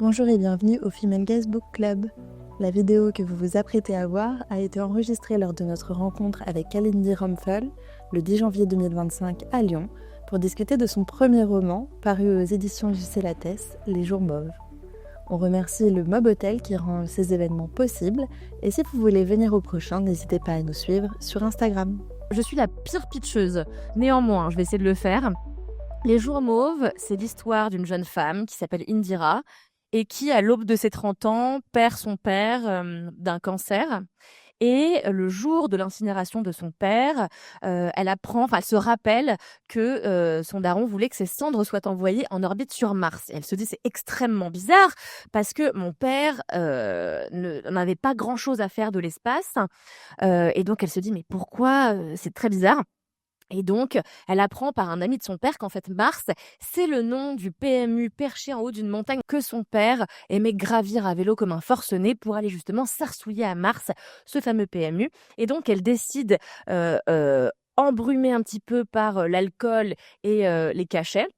Bonjour et bienvenue au Female Gaze Book Club. La vidéo que vous vous apprêtez à voir a été enregistrée lors de notre rencontre avec Kalindi Rumpel le 10 janvier 2025 à Lyon pour discuter de son premier roman paru aux éditions J.C. Lattès, Les Jours Mauves. On remercie le Mob Hotel qui rend ces événements possibles et si vous voulez venir au prochain, n'hésitez pas à nous suivre sur Instagram. Je suis la pire pitcheuse. Néanmoins, je vais essayer de le faire. Les Jours Mauves, c'est l'histoire d'une jeune femme qui s'appelle Indira et qui, à l'aube de ses 30 ans, perd son père d'un cancer. Et le jour de l'incinération de son père, elle se rappelle que son daron voulait que ses cendres soient envoyées en orbite sur Mars. Et elle se dit, c'est extrêmement bizarre parce que mon père n'avait pas grand-chose à faire de l'espace. Et donc, elle se dit, mais pourquoi c'est très bizarre. Et donc, elle apprend par un ami de son père qu'en fait, Mars, c'est le nom du PMU perché en haut d'une montagne que son père aimait gravir à vélo comme un forcené pour aller justement s'arsouiller à Mars, ce fameux PMU. Et donc, elle décide, embrumée un petit peu par l'alcool et les cachets,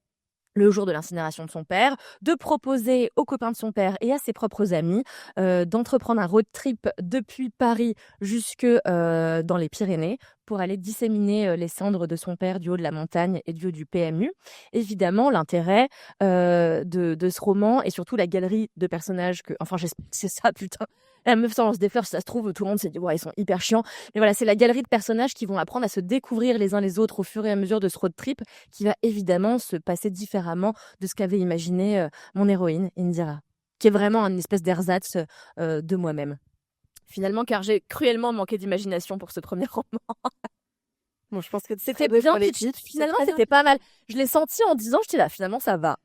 le jour de l'incinération de son père, de proposer aux copains de son père et à ses propres amis d'entreprendre un road trip depuis Paris jusque dans les Pyrénées pour aller disséminer les cendres de son père du haut de la montagne et du haut du PMU. Évidemment, l'intérêt de ce roman et surtout la galerie de personnages j'espère que c'est ça, putain. La meuf sans lance des fleurs, si ça se trouve, tout le monde s'est dit, ouais, ils sont hyper chiants. Mais voilà, c'est la galerie de personnages qui vont apprendre à se découvrir les uns les autres au fur et à mesure de ce road trip qui va évidemment se passer différemment de ce qu'avait imaginé mon héroïne, Indira, qui est vraiment une espèce d'ersatz de moi-même. Finalement, car j'ai cruellement manqué d'imagination pour ce premier roman. Bon, je pense que C'était bien pitché. Finalement, c'était pas mal. Je l'ai senti en disant, j'étais là, finalement, ça va.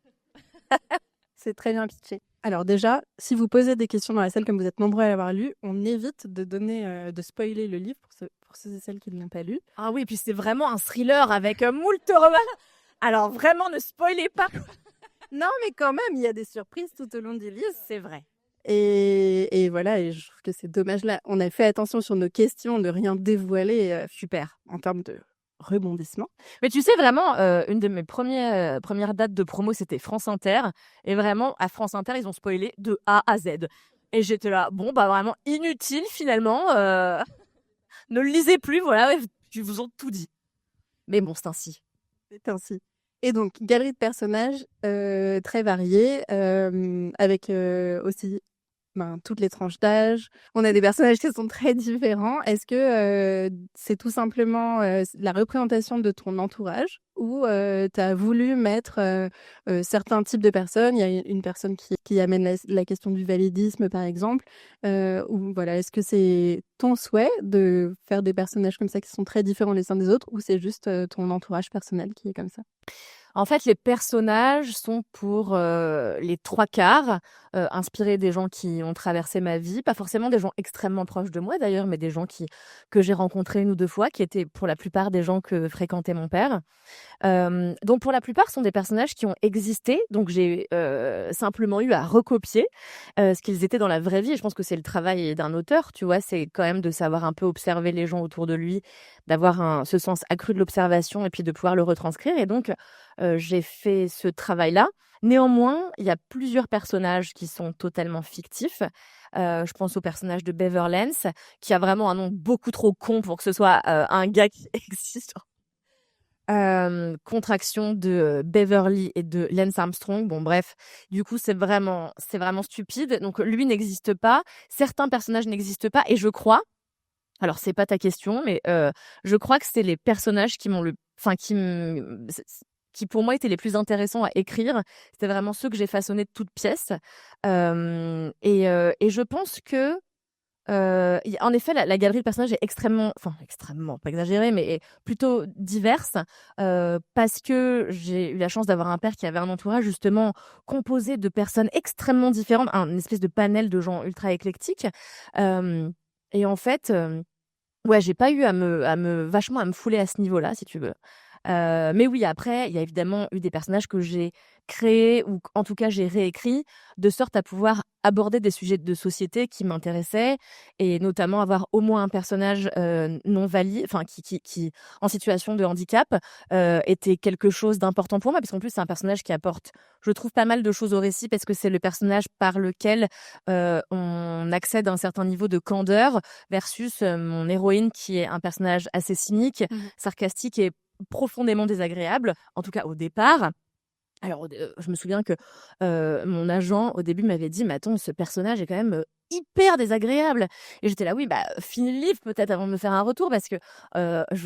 C'est très bien pitché. Alors déjà, si vous posez des questions dans la salle comme vous êtes nombreux à l'avoir lu, on évite de donner, de spoiler le livre pour ceux et celles qui ne l'ont pas lu. Ah oui, puis c'est vraiment un thriller avec moult romans. Alors vraiment, ne spoilez pas. Non, mais quand même, il y a des surprises tout au long du livre. C'est vrai. Et voilà, et je trouve que c'est dommage là. On a fait attention sur nos questions de rien dévoiler, super, en termes de rebondissement. Mais tu sais, vraiment, une de mes premières dates de promo, c'était France Inter. Et vraiment, à France Inter, ils ont spoilé de A à Z. Et j'étais là, bon, bah vraiment inutile finalement. Ne le lisez plus, voilà, ils vous ont tout dit. Mais bon, c'est ainsi. C'est ainsi. Et donc, galerie de personnages très variés, avec aussi toutes les tranches d'âge. On a des personnages qui sont très différents. Est-ce que c'est tout simplement la représentation de ton entourage ou tu as voulu mettre certains types de personnes? Il y a une personne qui amène la question du validisme, par exemple. Ou voilà, est-ce que c'est ton souhait de faire des personnages comme ça qui sont très différents les uns des autres ou c'est juste ton entourage personnel qui est comme ça? En fait, les personnages sont pour les 3/4 inspirés des gens qui ont traversé ma vie. Pas forcément des gens extrêmement proches de moi d'ailleurs, mais des gens que j'ai rencontrés 1 ou 2 fois, qui étaient pour la plupart des gens que fréquentait mon père. Donc pour la plupart, ce sont des personnages qui ont existé. Donc j'ai simplement eu à recopier ce qu'ils étaient dans la vraie vie. Et je pense que c'est le travail d'un auteur, tu vois. C'est quand même de savoir un peu observer les gens autour de lui, d'avoir ce sens accru de l'observation et puis de pouvoir le retranscrire. Et donc, j'ai fait ce travail-là. Néanmoins, il y a plusieurs personnages qui sont totalement fictifs. Je pense au personnage de Beverly, qui a vraiment un nom beaucoup trop con pour que ce soit un gars qui existe. Contraction de Beverly et de Lance Armstrong. Bon, bref, du coup, c'est vraiment stupide. Donc, lui n'existe pas. Certains personnages n'existent pas. Et je crois, alors c'est pas ta question, mais je crois que c'est les personnages qui pour moi étaient les plus intéressants à écrire. C'était vraiment ceux que j'ai façonnés de toutes pièces. Et je pense que en effet, la galerie de personnages est extrêmement, pas exagérée, mais plutôt diverse, parce que j'ai eu la chance d'avoir un père qui avait un entourage justement composé de personnes extrêmement différentes, une espèce de panel de gens ultra éclectiques. Et en fait, ouais, j'ai pas eu à me fouler à ce niveau-là, si tu veux. Mais oui, après, il y a évidemment eu des personnages que j'ai créé, ou en tout cas j'ai réécrit, de sorte à pouvoir aborder des sujets de société qui m'intéressaient, et notamment avoir au moins un personnage non valide, enfin qui en situation de handicap, était quelque chose d'important pour moi, parce qu'en plus c'est un personnage qui apporte, je trouve, pas mal de choses au récit, parce que c'est le personnage par lequel on accède à un certain niveau de candeur, versus mon héroïne qui est un personnage assez cynique, sarcastique et profondément désagréable, en tout cas au départ. Alors, je me souviens que mon agent, au début, m'avait dit: «Mais attends, ce personnage est quand même, hyper désagréable», et j'étais là: «Oui, bah, finis le livre peut-être avant de me faire un retour», parce que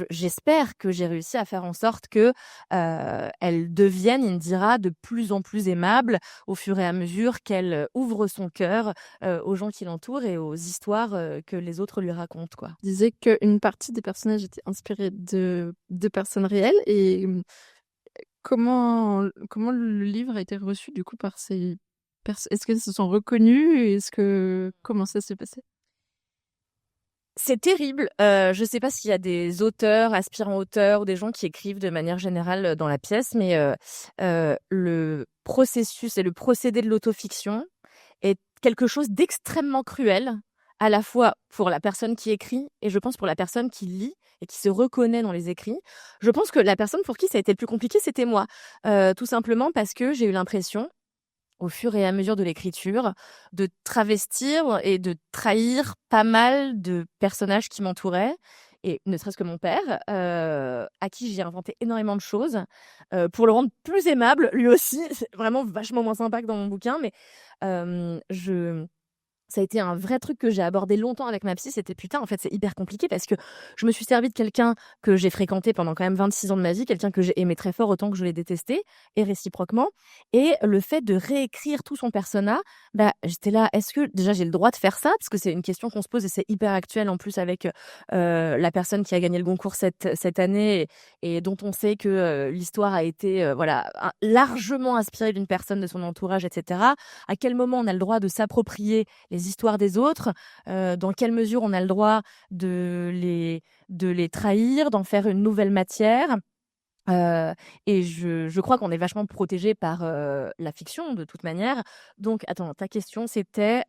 j'espère que j'ai réussi à faire en sorte que, elle devienne, Indira, de plus en plus aimable au fur et à mesure qu'elle, ouvre son cœur, aux gens qui l'entourent et aux histoires, que les autres lui racontent, quoi. Tu disais qu'une partie des personnages étaient inspirés de personnes réelles et comment le livre a été reçu du coup par ces personnes? Est-ce qu'elles se sont reconnues? Comment ça s'est passé? C'est terrible. Je sais pas s'il y a des auteurs, aspirants auteurs, ou des gens qui écrivent de manière générale dans la pièce, mais le processus et le procédé de l'autofiction est quelque chose d'extrêmement cruel, à la fois pour la personne qui écrit et je pense pour la personne qui lit et qui se reconnaît dans les écrits. Je pense que la personne pour qui ça a été le plus compliqué, c'était moi. Tout simplement parce que j'ai eu l'impression, au fur et à mesure de l'écriture, de travestir et de trahir pas mal de personnages qui m'entouraient, et ne serait-ce que mon père, à qui j'ai inventé énormément de choses, pour le rendre plus aimable, lui aussi. C'est vraiment vachement moins sympa que dans mon bouquin, mais je ça a été un vrai truc que j'ai abordé longtemps avec ma psy. C'était: «Putain, en fait, c'est hyper compliqué», parce que je me suis servie de quelqu'un que j'ai fréquenté pendant quand même 26 ans de ma vie, quelqu'un que j'ai aimé très fort autant que je l'ai détesté, et réciproquement, et le fait de réécrire tout son persona, bah, j'étais là: «Est-ce que déjà j'ai le droit de faire ça?» Parce que c'est une question qu'on se pose, et c'est hyper actuel en plus avec, la personne qui a gagné le Goncourt cette année, et dont on sait que, l'histoire a été, voilà, largement inspirée d'une personne de son entourage, et cetera. À quel moment on a le droit de s'approprier les histoires des autres, dans quelle mesure on a le droit de les trahir, d'en faire une nouvelle matière. Et je crois qu'on est vachement protégé par la fiction de toute manière. Donc attends, ta question c'était,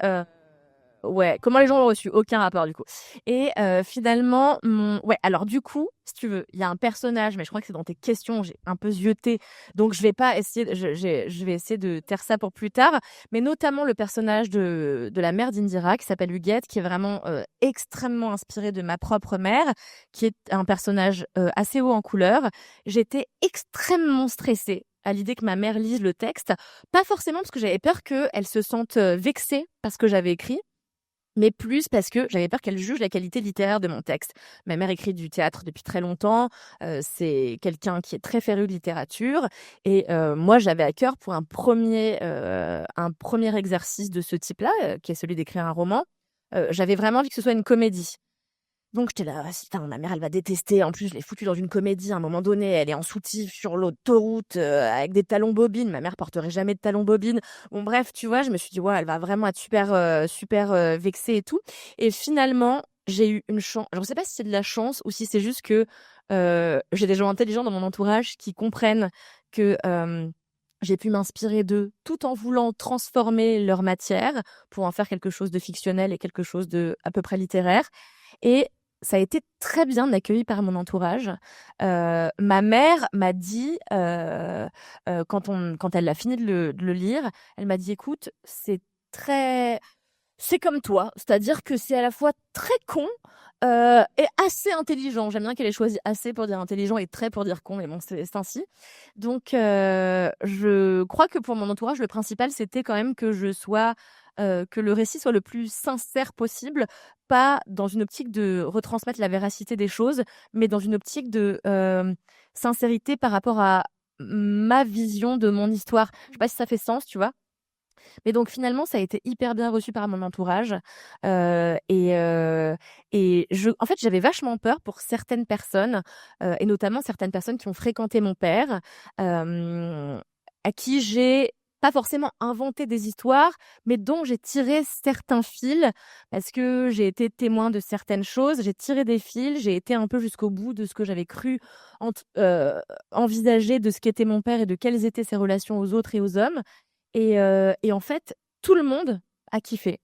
ouais, comment les gens l'ont reçu? Aucun rapport du coup. Et finalement, ouais, alors du coup, si tu veux, il y a un personnage, mais je crois que c'est dans tes questions, j'ai un peu zioté, donc je vais pas essayer, je vais essayer de taire ça pour plus tard, mais notamment le personnage de la mère d'Indira, qui s'appelle Huguette, qui est vraiment extrêmement inspiré de ma propre mère, qui est un personnage assez haut en couleur. J'étais extrêmement stressée à l'idée que ma mère lise le texte, pas forcément parce que j'avais peur qu'elle se sente vexée parce que j'avais écrit, mais plus parce que j'avais peur qu'elle juge la qualité littéraire de mon texte. Ma mère écrit du théâtre depuis très longtemps, c'est quelqu'un qui est très féru de littérature, et moi j'avais à cœur, pour un premier exercice de ce type-là, qui est celui d'écrire un roman, j'avais vraiment envie que ce soit une comédie. Donc j'étais là: «Ah si, putain, ma mère elle va détester, en plus je l'ai foutue dans une comédie à un moment donné, elle est en soutif sur l'autoroute, avec des talons bobines». Ma mère porterait jamais de talons bobines. Bon bref, tu vois, je me suis dit: «Ouais, elle va vraiment être super, vexée et tout», et finalement, j'ai eu une chance. Alors je sais pas si c'est de la chance ou si c'est juste que, j'ai des gens intelligents dans mon entourage qui comprennent que, j'ai pu m'inspirer d'eux, tout en voulant transformer leur matière pour en faire quelque chose de fictionnel et quelque chose de à peu près littéraire, et ça a été très bien accueilli par mon entourage. Ma mère m'a dit, quand elle a fini de le lire, elle m'a dit: «Écoute, c'est comme toi, c'est-à-dire que c'est à la fois très con, et assez intelligent». J'aime bien qu'elle ait choisi assez pour dire intelligent et très pour dire con, mais bon, c'est ainsi. Donc je crois que pour mon entourage, le principal, c'était quand même que le récit soit le plus sincère possible, pas dans une optique de retransmettre la véracité des choses, mais dans une optique de sincérité par rapport à ma vision de mon histoire. Je sais pas si ça fait sens, tu vois? Mais donc finalement, ça a été hyper bien reçu par mon entourage, et en fait, j'avais vachement peur pour certaines personnes, et notamment certaines personnes qui ont fréquenté mon père, à qui j'ai pas forcément inventé des histoires, mais dont j'ai tiré certains fils parce que j'ai été témoin de certaines choses. J'ai tiré des fils, j'ai été un peu jusqu'au bout de ce que j'avais cru envisager de ce qu'était mon père et de quelles étaient ses relations aux autres et aux hommes. Et en fait, tout le monde a kiffé.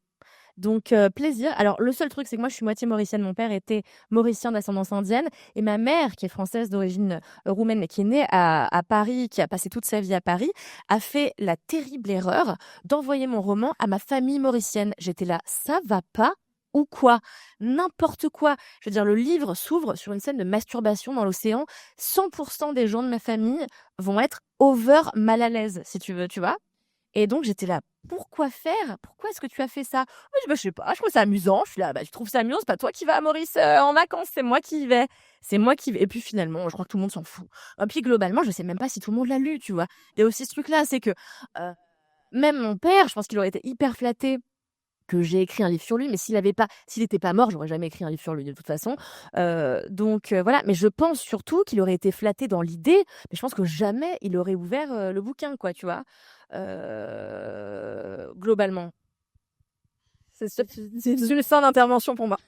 Donc plaisir. Alors le seul truc, c'est que moi je suis moitié mauricienne. Mon père était mauricien d'ascendance indienne et ma mère, qui est française d'origine roumaine mais qui est née à Paris, qui a passé toute sa vie à Paris, a fait la terrible erreur d'envoyer mon roman à ma famille mauricienne. J'étais là, ça va pas ou quoi? N'importe quoi. Je veux dire, le livre s'ouvre sur une scène de masturbation dans l'océan. 100% des gens de ma famille vont être over mal à l'aise, si tu veux, tu vois. Et donc, j'étais là, pourquoi faire? Pourquoi est-ce que tu as fait ça? Je sais pas, je trouve ça amusant. Je suis là, tu trouves ça amusant? C'est pas toi qui vas à Maurice en vacances, c'est moi qui y vais. C'est moi qui vais. Et puis finalement, je crois que tout le monde s'en fout. Et puis globalement, je sais même pas si tout le monde l'a lu, tu vois. Il y a aussi ce truc-là, c'est que même mon père, je pense qu'il aurait été hyper flatté que j'ai écrit un livre sur lui, mais s'il était pas mort, j'aurais jamais écrit un livre sur lui de toute façon. Donc voilà, mais je pense surtout qu'il aurait été flatté dans l'idée, mais je pense que jamais il aurait ouvert le bouquin, quoi, tu vois. Globalement. C'est une fin d'intervention pour moi.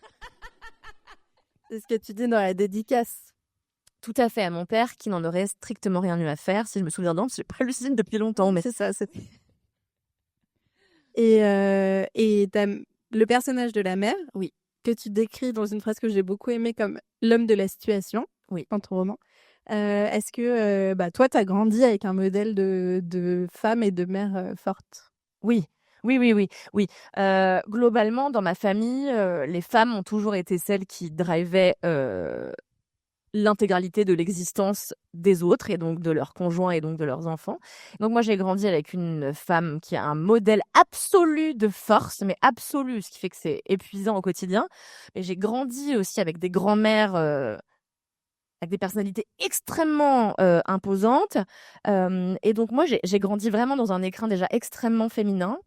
C'est ce que tu dis dans la dédicace. Tout à fait, à mon père, qui n'en aurait strictement rien eu à faire, si je me souviens bien, parce que j'ai pas lu Céline depuis longtemps, mais c'est ça. Le personnage de la mère, oui, que tu décris dans une phrase que j'ai beaucoup aimée comme l'homme de la situation, oui, dans ton roman. Est-ce que toi, tu as grandi avec un modèle de femme et de mère forte? Oui. Globalement, dans ma famille, les femmes ont toujours été celles qui drivaient l'intégralité de l'existence des autres et donc de leurs conjoints et donc de leurs enfants. Donc moi, j'ai grandi avec une femme qui a un modèle absolu de force, mais absolu, ce qui fait que c'est épuisant au quotidien. Mais j'ai grandi aussi avec des grands-mères avec des personnalités extrêmement imposantes. Et donc moi, j'ai grandi vraiment dans un écrin déjà extrêmement féminin,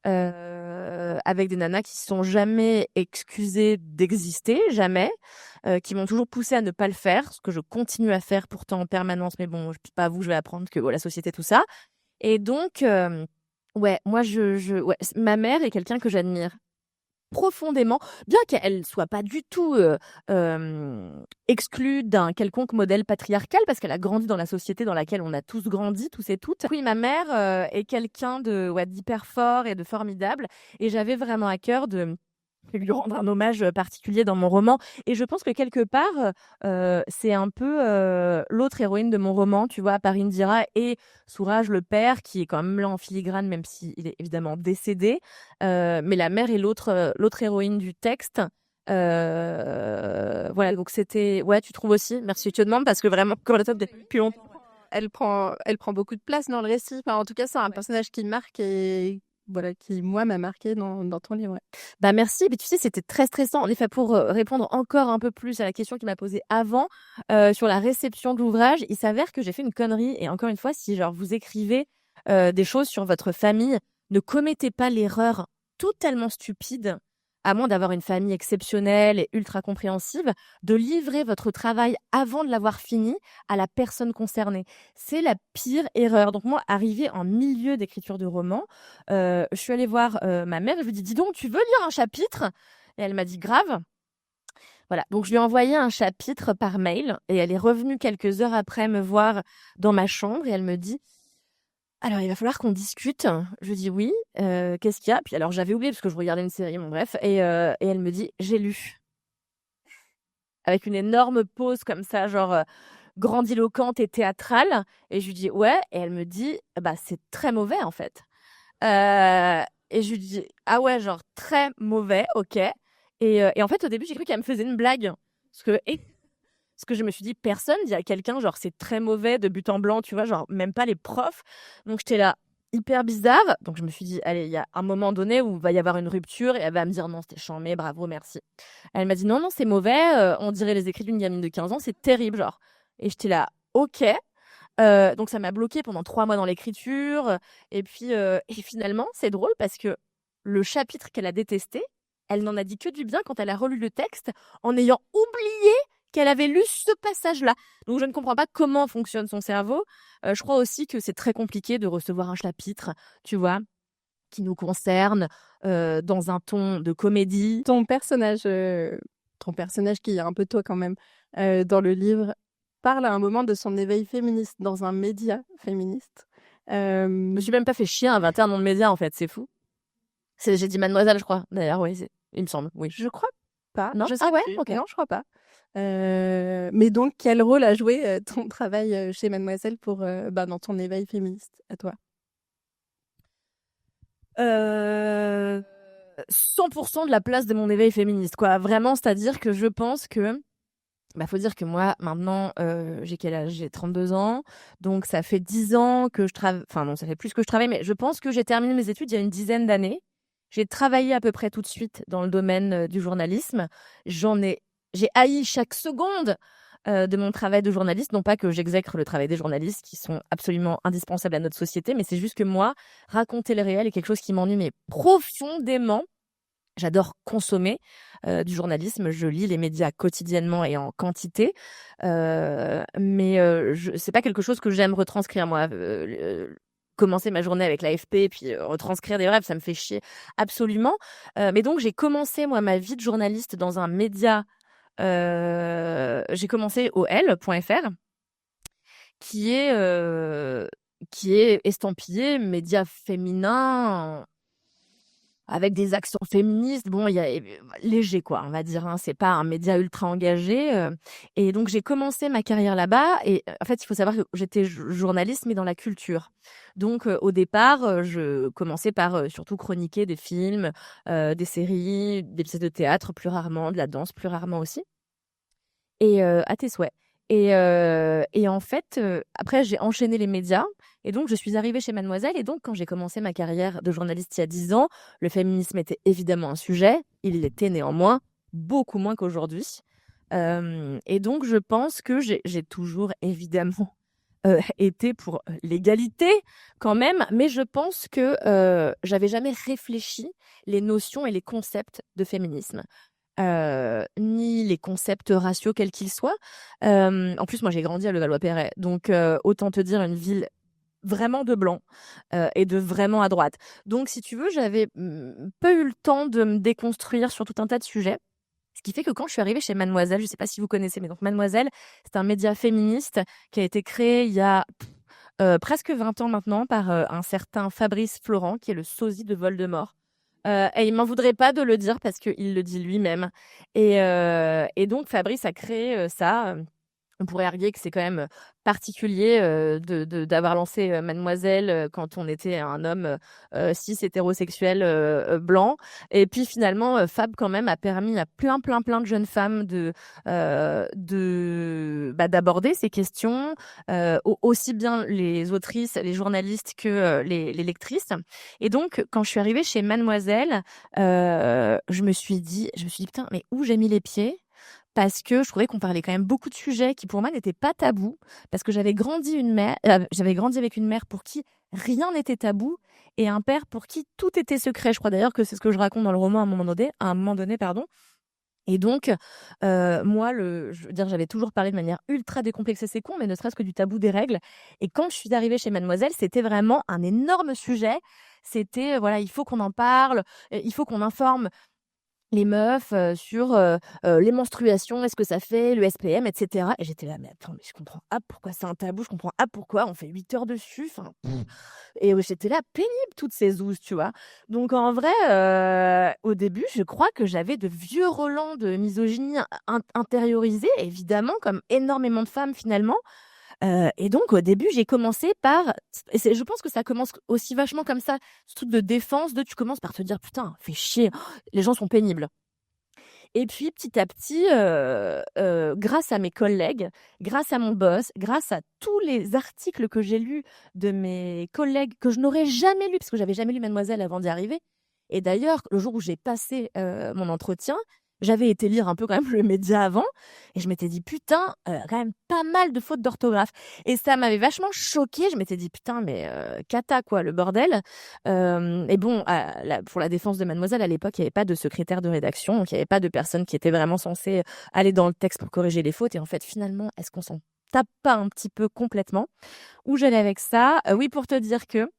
avec des nanas qui ne se sont jamais excusées d'exister, jamais, qui m'ont toujours poussée à ne pas le faire, ce que je continue à faire pourtant en permanence. Mais bon, je ne sais pas à vous, je vais apprendre que la société, tout ça. Et donc, ouais, moi, ouais, ma mère est quelqu'un que j'admire profondément, bien qu'elle soit pas du tout exclue d'un quelconque modèle patriarcal, parce qu'elle a grandi dans la société dans laquelle on a tous grandi, tous et toutes. Oui, ma mère est quelqu'un d'hyper fort et de formidable, et j'avais vraiment à cœur de lui rendre un hommage particulier dans mon roman. Et je pense que quelque part, c'est un peu l'autre héroïne de mon roman, tu vois, Parindira et Souraj, le père, qui est quand même là en filigrane, même s'il est évidemment décédé. Mais la mère est l'autre héroïne du texte. Voilà, donc c'était... Ouais, tu trouves aussi? Merci, tu te demandes, parce que vraiment, encore le top depuis longtemps. Elle prend beaucoup de place dans le récit. Enfin, en tout cas, c'est un personnage qui marque et voilà, qui, moi, m'a marqué dans ton livre. Ouais. Bah merci, mais tu sais, c'était très stressant. En effet, pour répondre encore un peu plus à la question qu'il m'a posée avant, sur la réception de l'ouvrage, il s'avère que j'ai fait une connerie. Et encore une fois, si genre vous écrivez des choses sur votre famille, ne commettez pas l'erreur totalement stupide, à moins d'avoir une famille exceptionnelle et ultra compréhensive, de livrer votre travail avant de l'avoir fini à la personne concernée. C'est la pire erreur. Donc moi, arrivée en milieu d'écriture de roman, je suis allée voir ma mère et je lui ai dit, dis donc, tu veux lire un chapitre? Et elle m'a dit, grave. Voilà, donc je lui ai envoyé un chapitre par mail et elle est revenue quelques heures après me voir dans ma chambre et elle me dit, alors il va falloir qu'on discute. Je dis oui, qu'est-ce qu'il y a? Puis alors j'avais oublié parce que je regardais une série, bon bref, et elle me dit, j'ai lu. Avec une énorme pause comme ça, genre grandiloquente et théâtrale. Et je lui dis ouais, et elle me dit, bah c'est très mauvais en fait. Et je lui dis ah ouais, genre très mauvais, ok. Et en fait, au début, j'ai cru qu'elle me faisait une blague. Parce que je me suis dit, personne dit à quelqu'un, genre, c'est très mauvais de but en blanc, tu vois, genre, même pas les profs. Donc, j'étais là, hyper bizarre. Donc, je me suis dit, allez, il y a un moment donné où il va y avoir une rupture et elle va me dire, non, c'était chambé, bravo, merci. Elle m'a dit, non, c'est mauvais, on dirait les écrits d'une gamine de 15 ans, c'est terrible, genre. Et j'étais là, ok. Donc, ça m'a bloqué pendant 3 mois dans l'écriture. Et puis, et finalement, c'est drôle parce que le chapitre qu'elle a détesté, elle n'en a dit que du bien quand elle a relu le texte en ayant oublié qu'elle avait lu ce passage-là. Donc, je ne comprends pas comment fonctionne son cerveau. Je crois aussi que c'est très compliqué de recevoir un chapitre, tu vois, qui nous concerne dans un ton de comédie. Ton personnage qui est un peu toi quand même, dans le livre, parle à un moment de son éveil féministe dans un média féministe. Je me suis même pas fait chier à inventer un nom de média, en fait, c'est fou. J'ai dit Mademoiselle, je crois. D'ailleurs, oui, il me semble, oui. Je crois pas. Non, je sais ouais, plus. ok. Non, je crois pas. Mais donc, quel rôle a joué ton travail chez Mademoiselle pour dans ton éveil féministe à toi? 100% de la place de mon éveil féministe, quoi. Vraiment, c'est-à-dire que je pense que faut dire que moi, maintenant, j'ai quel âge? J'ai 32 ans. Donc, ça fait 10 ans que je travaille. Enfin, non, ça fait plus que je travaille, mais je pense que j'ai terminé mes études il y a une dizaine d'années. J'ai travaillé à peu près tout de suite dans le domaine du journalisme. J'ai haï chaque seconde de mon travail de journaliste. Non pas que j'exècre le travail des journalistes qui sont absolument indispensables à notre société, mais c'est juste que moi, raconter le réel est quelque chose qui m'ennuie mais profondément. J'adore consommer du journalisme. Je lis les médias quotidiennement et en quantité, mais c'est pas quelque chose que j'aime retranscrire moi. Commencer ma journée avec l'AFP puis retranscrire des rêves, ça me fait chier absolument. Mais donc j'ai commencé moi ma vie de journaliste dans un média. J'ai commencé au L.fr qui est estampillé média féminin avec des accents féministes. Bon, il y a léger quoi, on va dire, hein. C'est pas un média ultra engagé. Et donc j'ai commencé ma carrière là-bas. Et en fait, il faut savoir que j'étais journaliste, mais dans la culture. Donc au départ, je commençais par surtout chroniquer des films, des séries, des pièces de théâtre, plus rarement, de la danse, plus rarement aussi. Et à tes souhaits. Et en fait, après, j'ai enchaîné les médias. Et donc, je suis arrivée chez Mademoiselle. Et donc, quand j'ai commencé ma carrière de journaliste il y a 10 ans, le féminisme était évidemment un sujet. Il l'était néanmoins beaucoup moins qu'aujourd'hui. Et donc, je pense que j'ai toujours évidemment été pour l'égalité quand même. Mais je pense que j'avais jamais réfléchi les notions et les concepts de féminisme. Ni les concepts raciaux quels qu'ils soient. En plus, moi, j'ai grandi à Levallois-Perret, donc autant te dire une ville vraiment de blanc et de vraiment à droite. Donc, si tu veux, j'avais peu eu le temps de me déconstruire sur tout un tas de sujets. Ce qui fait que quand je suis arrivée chez Mademoiselle, je ne sais pas si vous connaissez, mais donc Mademoiselle, c'est un média féministe qui a été créé il y a presque 20 ans maintenant par un certain Fabrice Florent, qui est le sosie de Voldemort. Et il m'en voudrait pas de le dire parce qu'il le dit lui-même. Et donc Fabrice a créé ça. On pourrait arguer que c'est quand même particulier d'avoir lancé Mademoiselle quand on était un homme cis hétérosexuel blanc. Et puis finalement, Fab quand même a permis à plein de jeunes femmes d'aborder ces questions, aussi bien les autrices, les journalistes que les lectrices. Et donc, quand je suis arrivée chez Mademoiselle, je me suis dit putain, mais où j'ai mis les pieds? Parce que je trouvais qu'on parlait quand même beaucoup de sujets qui pour moi n'étaient pas tabous, parce que j'avais grandi avec une mère pour qui rien n'était tabou et un père pour qui tout était secret. Je crois d'ailleurs que c'est ce que je raconte dans le roman à un moment donné, pardon. Et donc, moi, je veux dire, j'avais toujours parlé de manière ultra décomplexée, c'est con, mais ne serait-ce que du tabou des règles. Et quand je suis arrivée chez Mademoiselle, c'était vraiment un énorme sujet. C'était, voilà, il faut qu'on en parle, il faut qu'on informe les meufs sur les menstruations, est-ce que ça fait, le SPM, etc. Et j'étais là, mais attends, mais je comprends pas pourquoi c'est un tabou, je comprends pas pourquoi on fait 8 heures dessus. Et j'étais là, pénible, toutes ces ouzes, tu vois. Donc en vrai, au début, je crois que j'avais de vieux relents de misogynie intériorisés, évidemment, comme énormément de femmes finalement. Et donc au début, j'ai commencé par je pense que ça commence aussi vachement comme ça, ce truc de défense tu commences par te dire: «Putain, fais chier, les gens sont pénibles». Et puis petit à petit, grâce à mes collègues, grâce à mon boss, grâce à tous les articles que j'ai lus de mes collègues que je n'aurais jamais lus, parce que j'avais jamais lu Mademoiselle avant d'y arriver. Et d'ailleurs, le jour où j'ai passé mon entretien, J'avais été lire un peu quand même le média avant et je m'étais dit: «Putain, quand même pas mal de fautes d'orthographe» et ça m'avait vachement choquée. Je m'étais dit: «Putain, mais cata quoi, le bordel». Et bon, pour la défense de Mademoiselle, à l'époque, il y avait pas de secrétaire de rédaction, donc il y avait pas de personne qui était vraiment censée aller dans le texte pour corriger les fautes et en fait, finalement, est-ce qu'on s'en tape pas un petit peu complètement? Où j'allais avec ça? Oui, pour te dire que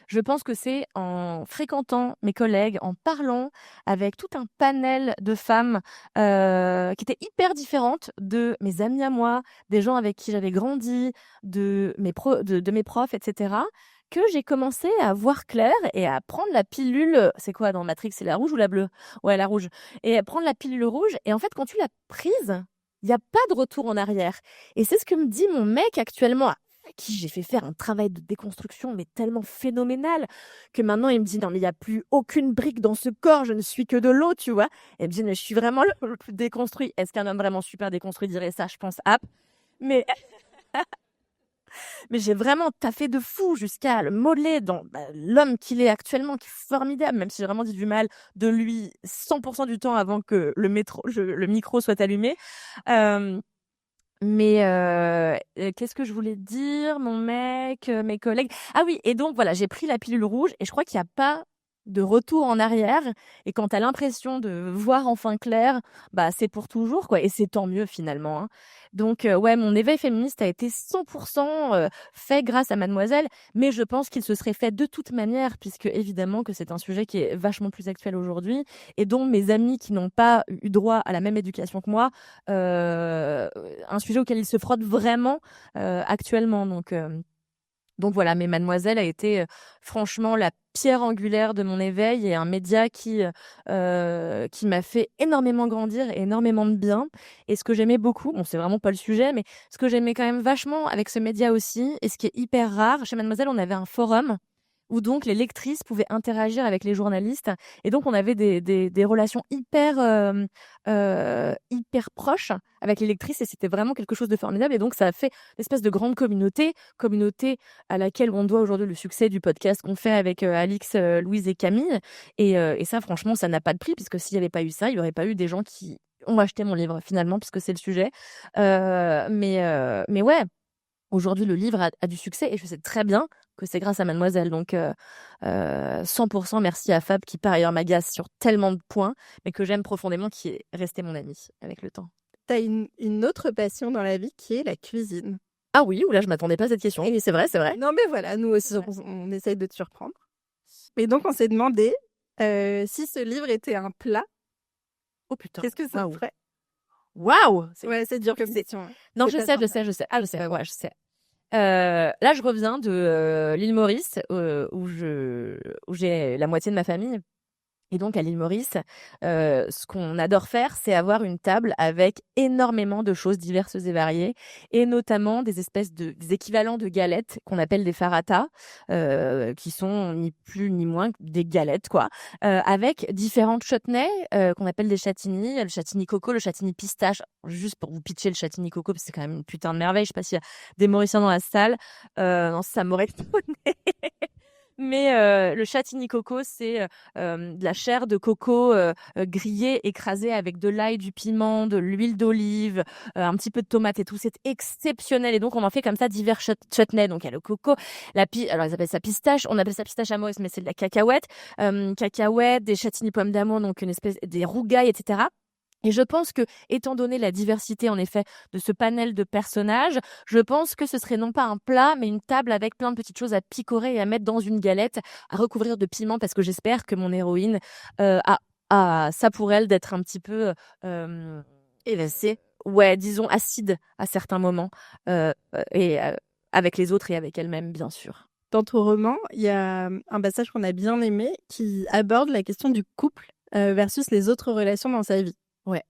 je pense que c'est en fréquentant mes collègues, en parlant avec tout un panel de femmes, qui étaient hyper différentes de mes amies à moi, des gens avec qui j'avais grandi, de mes profs et cetera, que j'ai commencé à voir clair et à prendre la pilule, c'est quoi dans Matrix? C'est la rouge ou la bleue? Ouais, la rouge et prendre la pilule rouge et en fait, quand tu l'as prise, il y a pas de retour en arrière et c'est ce que me dit mon mec actuellement à qui j'ai fait faire un travail de déconstruction, mais tellement phénoménal, que maintenant il me dit: «Non, mais il y a plus aucune brique dans ce corps, je ne suis que de l'eau», tu vois? Et il me dit: «Mais je suis vraiment le plus déconstruit». Est-ce qu'un homme vraiment super déconstruit dirait ça? Je pense pas. Mais mais j'ai vraiment taffé de fou jusqu'à le modeler dans, l'homme qu'il est actuellement, qui est formidable, même si j'ai vraiment dit du mal de lui 100 du temps avant que le micro soit allumé. Hem Qu'est-ce que je voulais te dire? Mon mec, mes collègues. Ah oui, et donc voilà, j'ai pris la pilule rouge et je crois qu'il y a pas de retour en arrière et quand tu as l'impression de voir enfin clair, bah, c'est pour toujours, quoi et c'est tant mieux finalement, hein. Donc ouais, mon éveil féministe a été 100 fait grâce à Mademoiselle, mais je pense qu'il se serait fait de toute manière puisque évidemment que c'est un sujet qui est vachement plus actuel aujourd'hui et dont mes amis qui n'ont pas eu droit à la même éducation que moi, un sujet auquel ils se frottent vraiment, actuellement donc voilà, mais Mademoiselle a été, franchement la pierre angulaire de mon éveil et un média qui m'a fait énormément grandir et énormément de bien et ce que j'aimais beaucoup, bon c'est vraiment pas le sujet, mais ce que j'aimais quand même vachement avec ce média aussi et ce qui est hyper rare, chez Mademoiselle, on avait un forum où donc les lectrices pouvaient interagir avec les journalistes et donc on avait des relations hyper proches avec les lectrices et c'était vraiment quelque chose de formidable et donc ça a fait une espèce de grande communauté à laquelle on doit aujourd'hui le succès du podcast qu'on fait avec, Alix, Louise et Camille et ça franchement ça n'a pas de prix puisque s'il y avait pas eu ça, il y aurait pas eu des gens qui ont acheté mon livre finalement puisque c'est le sujet. Mais ouais, aujourd'hui, le livre a du succès et je sais très bien que c'est grâce à Mademoiselle. Donc, 100 merci à Fab qui, par ailleurs, m'agace sur tellement de points, mais que j'aime profondément, qui est resté mon ami avec le temps. T'as une autre passion dans la vie qui est la cuisine. Ah oui, oula, je m'attendais pas à cette question. Oui, c'est vrai, c'est vrai. Non, mais voilà, nous aussi, on essaye de te surprendre. Mais donc, on s'est demandé si ce livre était un plat, Oh putain. qu'est-ce que ça Waouh. ferait? Waouh! Ouais, c'est dur comme question. Hein. Non, C'est je pas sais, je simple. sais, je sais. Ah, je sais, ouais, je sais. Là, je reviens de l'île Maurice, où j'ai la moitié de ma famille. Et donc à l'île Maurice, ce qu'on adore faire, c'est avoir une table avec énormément de choses diverses et variées et notamment des équivalents de galettes qu'on appelle des farata, qui sont ni plus ni moins que des galettes quoi, avec différentes chutneys, qu'on appelle des châtignis, le châtignis coco, le châtignis pistache. Juste pour vous pitcher le châtignis coco, parce que c'est quand même une putain de merveille, je sais pas s'il y a des Mauriciens dans la salle, non ça m'aurait étonné. Mais le châtignis coco, c'est, de la chair de coco, grillée, écrasée avec de l'ail, du piment, de l'huile d'olive, un petit peu de tomate et tout. C'est exceptionnel et donc on en fait comme ça divers chutneys. Donc il y a le coco, alors ils appellent ça pistache, on appelle ça pistache à Maurice, mais c'est de la cacahuète. Cacahuètes, des châtignis pommes d'amour, donc une espèce des rougailles et cetera. Et je pense que, étant donné la diversité, en effet, de ce panel de personnages, je pense que ce serait non pas un plat, mais une table avec plein de petites choses à picorer et à mettre dans une galette, à recouvrir de piment, parce que j'espère que mon héroïne a ça pour elle d'être un petit peu évincée, ouais, disons acide à certains moments, et avec les autres et avec elle-même, bien sûr. Dans ton roman, il y a un passage qu'on a bien aimé qui aborde la question du couple versus les autres relations dans sa vie. Ouais.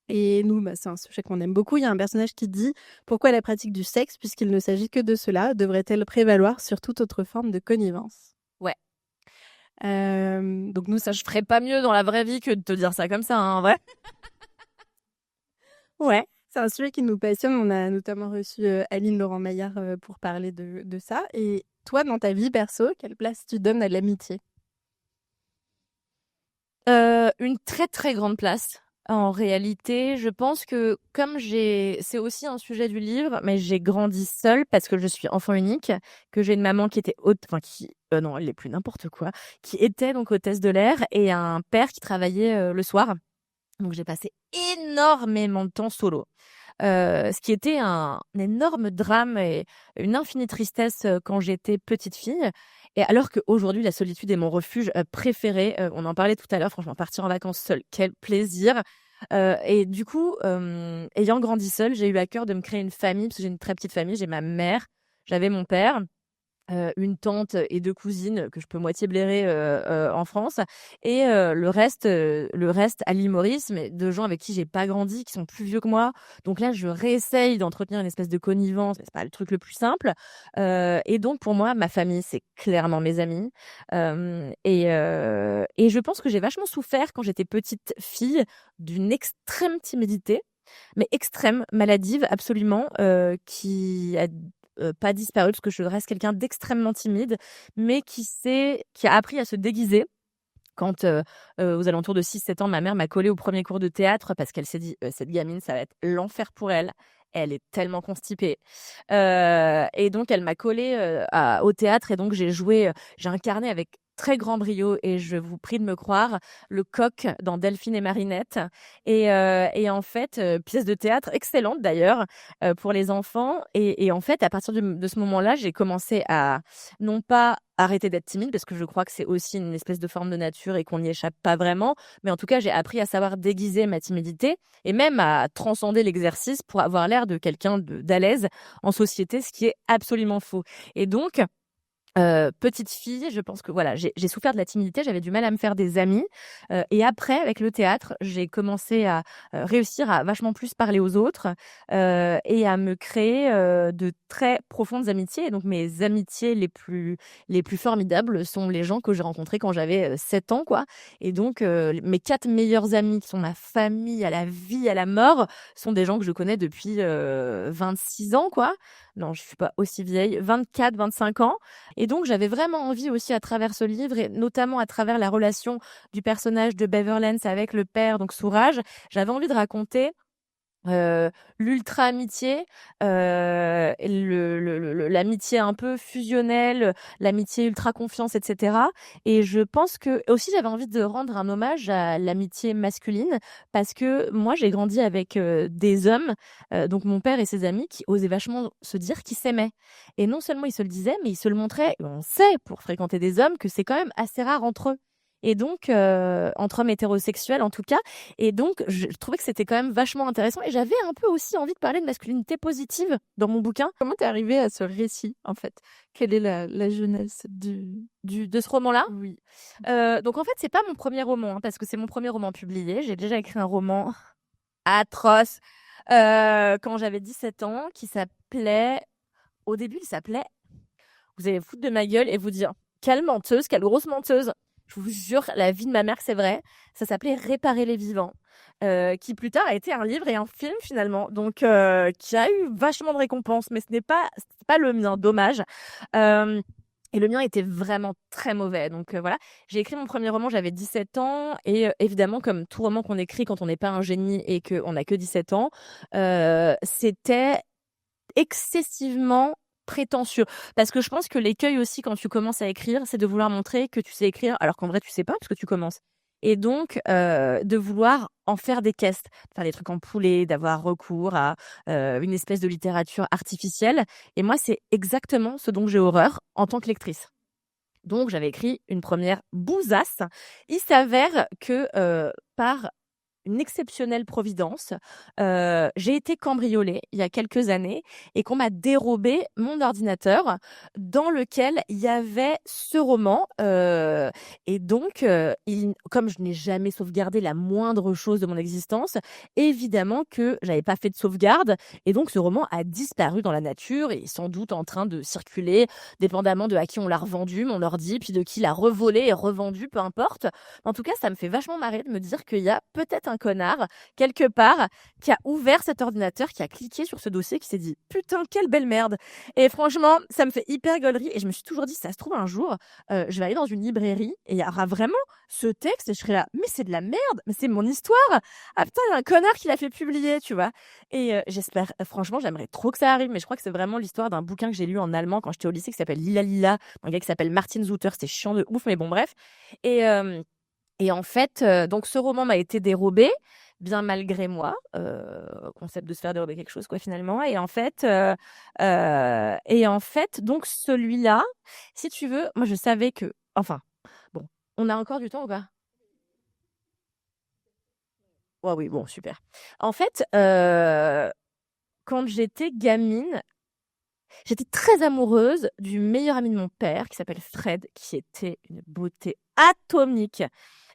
Et nous, c'est un sujet qu'on aime beaucoup. Il y a un personnage qui dit « Pourquoi la pratique du sexe, puisqu'il ne s'agit que de cela, devrait-elle prévaloir sur toute autre forme de connivence ?» Ouais. Donc nous, ça... Je ferais pas mieux dans la vraie vie que de te dire ça comme ça, hein, en vrai. Ouais, c'est un sujet qui nous passionne. On a notamment reçu Aline Laurent-Maillard pour parler de ça. Et toi, dans ta vie perso, quelle place tu donnes à l'amitié ? Une très très grande place. En réalité, je pense que c'est aussi un sujet du livre, mais j'ai grandi seule parce que je suis enfant unique, que j'ai une maman qui était non, elle est plus n'importe quoi, qui était donc hôtesse de l'air et un père qui travaillait le soir. Donc j'ai passé énormément de temps solo. Ce qui était un énorme drame et une infinie tristesse, quand j'étais petite fille et alors qu'aujourd'hui la solitude est mon refuge, préféré. On en parlait tout à l'heure, franchement partir en vacances seule, quel plaisir! Et du coup, ayant grandi seule, j'ai eu à cœur de me créer une famille parce que j'ai une très petite famille. J'ai ma mère, j'avais mon père, une tante et 2 cousines que je peux moitié blairer, en France et le reste à l'île Maurice, mais de gens avec qui j'ai pas grandi, qui sont plus vieux que moi. Donc là, je réessaye d'entretenir une espèce de connivence, mais c'est pas le truc le plus simple. Et donc pour moi, ma famille, c'est clairement mes amis. Et je pense que j'ai vachement souffert quand j'étais petite fille d'une extrême timidité, mais extrême, maladive absolument, qui a pas disparu parce que je reste quelqu'un d'extrêmement timide, mais qui a appris à se déguiser. Quand, aux alentours de 6-7 ans, ma mère m'a collée au premier cours de théâtre parce qu'elle s'est dit: «Cette gamine, ça va être l'enfer pour elle. Elle est tellement constipée». Et donc elle m'a collée, au théâtre et donc j'ai incarné avec très grand brio et je vous prie de me croire, le coq dans Delphine et Marinette et en fait, pièce de théâtre excellente d'ailleurs, pour les enfants et en fait, à partir de ce moment-là, j'ai commencé à non pas arrêter d'être timide parce que je crois que c'est aussi une espèce de forme de nature et qu'on n'y échappe pas vraiment. Mais en tout cas, j'ai appris à savoir déguiser ma timidité et même à transcender l'exercice pour avoir l'air de quelqu'un d'à l'aise en société, ce qui est absolument faux. Et donc, petite fille, je pense que voilà, j'ai souffert de la timidité, j'avais du mal à me faire des amis, et après avec le théâtre, j'ai commencé à, réussir à vachement plus parler aux autres, et à me créer, de très profondes amitiés et donc mes amitiés les plus formidables sont les gens que j'ai rencontrés quand j'avais, 7 ans quoi et donc mes 4 meilleurs amis qui sont ma famille à la vie, à la mort, sont des gens que je connais depuis, 26 ans quoi. Non, je suis pas aussi vieille, 24-25 ans et donc, j'avais vraiment envie aussi à travers ce livre et notamment à travers la relation du personnage de Beverlance avec le père, donc Souraj, j'avais envie de raconter l'ultra amitié, et l'amitié un peu fusionnelle, l'amitié ultra confiance, etc. Et je pense que aussi j'avais envie de rendre un hommage à l'amitié masculine parce que moi j'ai grandi avec des hommes, donc mon père et ses amis qui osaient vachement se dire qu'ils s'aimaient. Et non seulement ils se le disaient, mais ils se le montraient. On sait pour fréquenter des hommes que c'est quand même assez rare entre eux. Et donc, entre hommes hétérosexuels en tout cas. Et donc, je trouvais que c'était quand même vachement intéressant et j'avais un peu aussi envie de parler de masculinité positive dans mon bouquin. Comment t'es arrivée à ce récit, en fait? Quelle est la jeunesse De ce roman-là. Oui. Donc en fait, c'est pas mon premier roman, hein, parce que c'est mon premier roman publié. J'ai déjà écrit un roman atroce quand j'avais 17 ans qui s'appelait au début, il s'appelait vous allez vous foutre de ma gueule et vous dire: «Quelle menteuse, quelle grosse menteuse!» Je vous jure, la vie de ma mère, c'est vrai. Ça s'appelait Réparer les vivants, qui plus tard a été un livre et un film finalement, donc qui a eu vachement de récompenses, mais c'était pas le mien, dommage. Et le mien était vraiment très mauvais, donc voilà. J'ai écrit mon premier roman, j'avais 17 ans et évidemment, comme tout roman qu'on écrit quand on n'est pas un génie et qu'on n'a que 17 ans, c'était excessivement prétentieux. Parce que je pense que l'écueil aussi quand tu commences à écrire, c'est de vouloir montrer que tu sais écrire alors qu'en vrai tu sais pas parce que tu commences. Et donc de vouloir en faire des caisses, de faire des trucs en poulet, d'avoir recours à une espèce de littérature artificielle. Et moi, c'est exactement ce dont j'ai horreur en tant que lectrice. Donc j'avais écrit une première bousasse. Il s'avère que par une exceptionnelle providence, j'ai été cambriolée il y a quelques années et qu'on m'a dérobé mon ordinateur dans lequel il y avait ce roman, et donc comme je n'ai jamais sauvegardé la moindre chose de mon existence, évidemment que j'avais pas fait de sauvegarde et donc ce roman a disparu dans la nature et est sans doute en train de circuler dépendamment de à qui on l'a revendu, mon ordi, puis de qui l'a revolé et revendu, peu importe. En tout cas, ça me fait vachement marrer de me dire qu'il y a peut-être un un connard, quelque part, qui a ouvert cet ordinateur, qui a cliqué sur ce dossier, qui s'est dit « Putain, quelle belle merde !» Et franchement, ça me fait hyper gaulerie. Et je me suis toujours dit, ça se trouve un jour, je vais aller dans une librairie et il y aura vraiment ce texte et je serai là, mais c'est de la merde, mais c'est mon histoire. Ah putain, il y a un connard qui l'a fait publier, tu vois. Et j'espère, franchement, j'aimerais trop que ça arrive, mais je crois que c'est vraiment l'histoire d'un bouquin que j'ai lu en allemand quand j'étais au lycée qui s'appelle Lila Lila, un gars qui s'appelle Martin Zutter, c'était chiant de ouf, mais bon, bref. Et, et en fait, donc ce roman m'a été dérobé, bien malgré moi, concept de se faire dérober quelque chose, quoi, finalement. Et en fait, donc celui-là, si tu veux, moi je savais que, enfin, bon, on a encore du temps ou pas? Ouais, oui, bon, super. En fait, quand j'étais gamine, j'étais très amoureuse du meilleur ami de mon père qui s'appelle Fred, qui était une beauté atomique.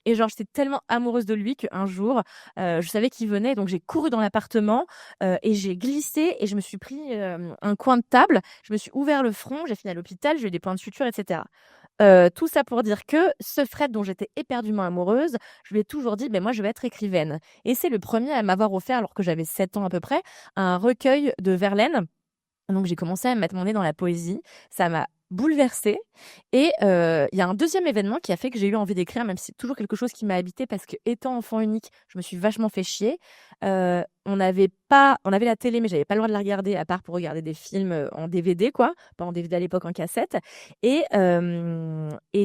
Et genre, j'étais tellement amoureuse de lui qu'un jour, je savais qu'il venait, donc j'ai couru dans l'appartement et j'ai glissé et je me suis pris un coin de table. Je me suis ouvert le front, j'ai fini à l'hôpital, j'ai eu des points de suture, etc. Tout ça pour dire que ce Fred dont j'étais éperdument amoureuse, je lui ai toujours dit: «Beh, moi, je vais être écrivaine» et c'est le premier à m'avoir offert, alors que j'avais 7 ans à peu près, un recueil de Verlaine. Donc j'ai commencé à mettre mon nez dans la poésie. Ça m'a bouleversée et il y a un deuxième événement qui a fait que j'ai eu envie d'écrire, même si c'est toujours quelque chose qui m'a habité parce qu'étant enfant unique, je me suis vachement fait chier. On avait la télé, mais j'avais pas le droit de la regarder à part pour regarder des films, en DVD quoi, pas en DVD à l'époque, en cassette et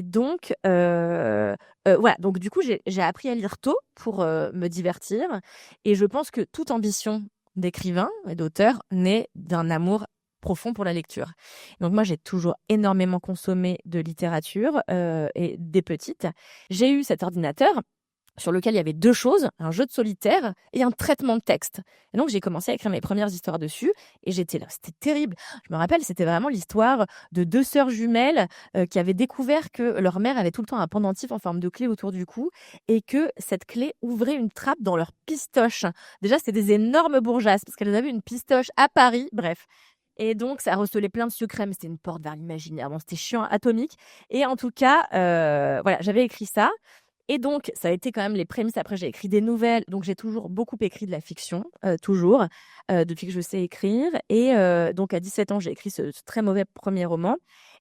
donc voilà, donc du coup, j'ai appris à lire tôt pour, me divertir et je pense que toute ambition d'écrivain et d'auteur naît d'un amour profond pour la lecture. Donc moi, j'ai toujours énormément consommé de littérature et dès petite. J'ai eu cet ordinateur sur lequel il y avait 2 choses, un jeu de solitaire et un traitement de texte. Et donc j'ai commencé à écrire mes premières histoires dessus et j'étais là, c'était terrible. Je me rappelle, c'était vraiment l'histoire de 2 sœurs jumelles, qui avaient découvert que leur mère avait tout le temps un pendentif en forme de clé autour du cou et que cette clé ouvrait une trappe dans leur pistoche. Déjà, c'était des énormes bourgeasses parce qu'elles avaient une pistoche à Paris, bref. Et donc ça recelait plein de secrets, mais c'était une porte vers l'imaginaire. Bon, c'était chiant atomique et en tout cas, voilà, j'avais écrit ça et donc, ça a été quand même les prémices. Après, j'ai écrit des nouvelles. Donc, j'ai toujours beaucoup écrit de la fiction, toujours, depuis que je sais écrire. Et donc, à 17 ans, j'ai écrit ce très mauvais premier roman.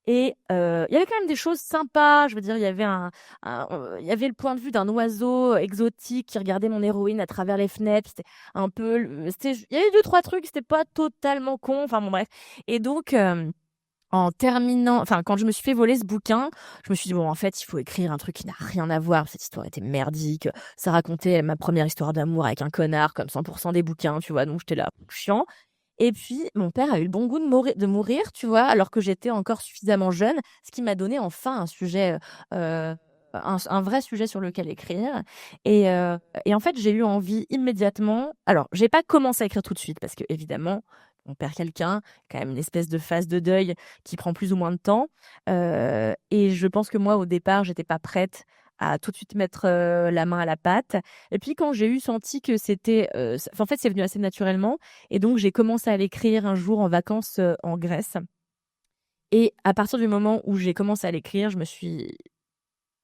Et il y avait quand même des choses sympas. Je veux dire, il y avait il y avait le point de vue d'un oiseau exotique qui regardait mon héroïne à travers les fenêtres. C'était un peu, il y avait deux, trois trucs. C'était pas totalement con. Enfin, bon, bref. Et donc, en terminant, enfin, quand je me suis fait voler ce bouquin, je me suis dit, bon, en fait, il faut écrire un truc qui n'a rien à voir. Cette histoire était merdique. Ça racontait ma première histoire d'amour avec un connard, comme 100% des bouquins, tu vois. Donc, j'étais là, chiant. Et puis, mon père a eu le bon goût de mourir, tu vois, alors que j'étais encore suffisamment jeune, ce qui m'a donné enfin un sujet, un vrai sujet sur lequel écrire. Et en fait, j'ai eu envie immédiatement. Alors, j'ai pas commencé à écrire tout de suite parce que, évidemment, on perd quelqu'un, quand même une espèce de phase de deuil qui prend plus ou moins de temps. Et je pense que moi, au départ, j'étais pas prête à tout de suite mettre la main à la pâte. Et puis quand j'ai eu senti que c'était, en fait, c'est venu assez naturellement. Et donc j'ai commencé à l'écrire un jour en vacances en Grèce. Et à partir du moment où j'ai commencé à l'écrire, je me suis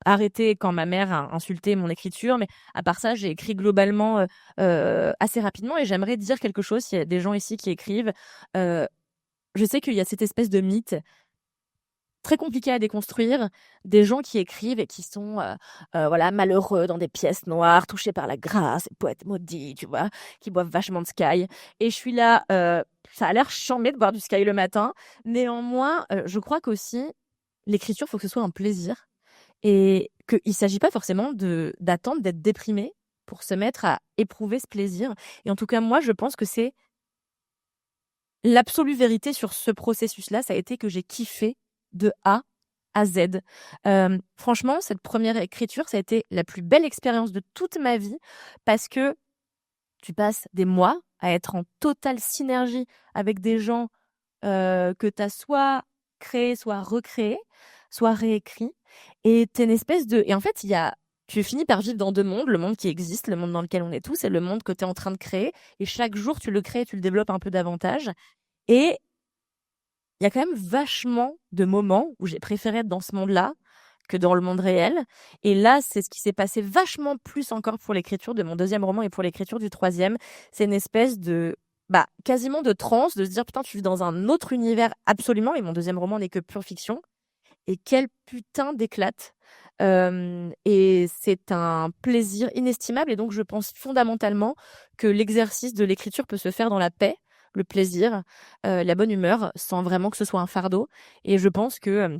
arrêtée quand ma mère a insulté mon écriture. Mais à part ça, j'ai écrit globalement assez rapidement. Et j'aimerais dire quelque chose, s'il y a des gens ici qui écrivent. Je sais qu'il y a cette espèce de mythe très compliqué à déconstruire, des gens qui écrivent et qui sont voilà, malheureux dans des pièces noires, touchés par la grâce, poètes maudits, tu vois, qui boivent vachement de Sky. Et je suis là, ça a l'air chambé de boire du Sky le matin. Néanmoins, je crois qu'aussi, l'écriture, faut que ce soit un plaisir et qu'il ne s'agit pas forcément d'attendre d'être déprimé pour se mettre à éprouver ce plaisir. Et en tout cas, moi, je pense que c'est l'absolue vérité sur ce processus-là. Ça a été que j'ai kiffé de A à Z. Franchement, cette première écriture, ça a été la plus belle expérience de toute ma vie parce que tu passes des mois à être en totale synergie avec des gens que tu as soit créés, soit recréés, soit réécrits. Et t'es une espèce de... Et en fait, tu finis par vivre dans deux mondes, le monde qui existe, le monde dans lequel on est tous, et le monde que tu es en train de créer. Et chaque jour, tu le crées, tu le développes un peu davantage. Et il y a quand même vachement de moments où j'ai préféré être dans ce monde-là que dans le monde réel. Et là, c'est ce qui s'est passé vachement plus encore pour l'écriture de mon deuxième roman et pour l'écriture du troisième. C'est une espèce de quasiment de transe, de se dire putain, tu vis dans un autre univers absolument. Et mon deuxième roman n'est que pure fiction. Et quel putain d'éclate. Et c'est un plaisir inestimable. Et donc, je pense fondamentalement que l'exercice de l'écriture peut se faire dans la paix, le plaisir, la bonne humeur, sans vraiment que ce soit un fardeau. Et je pense que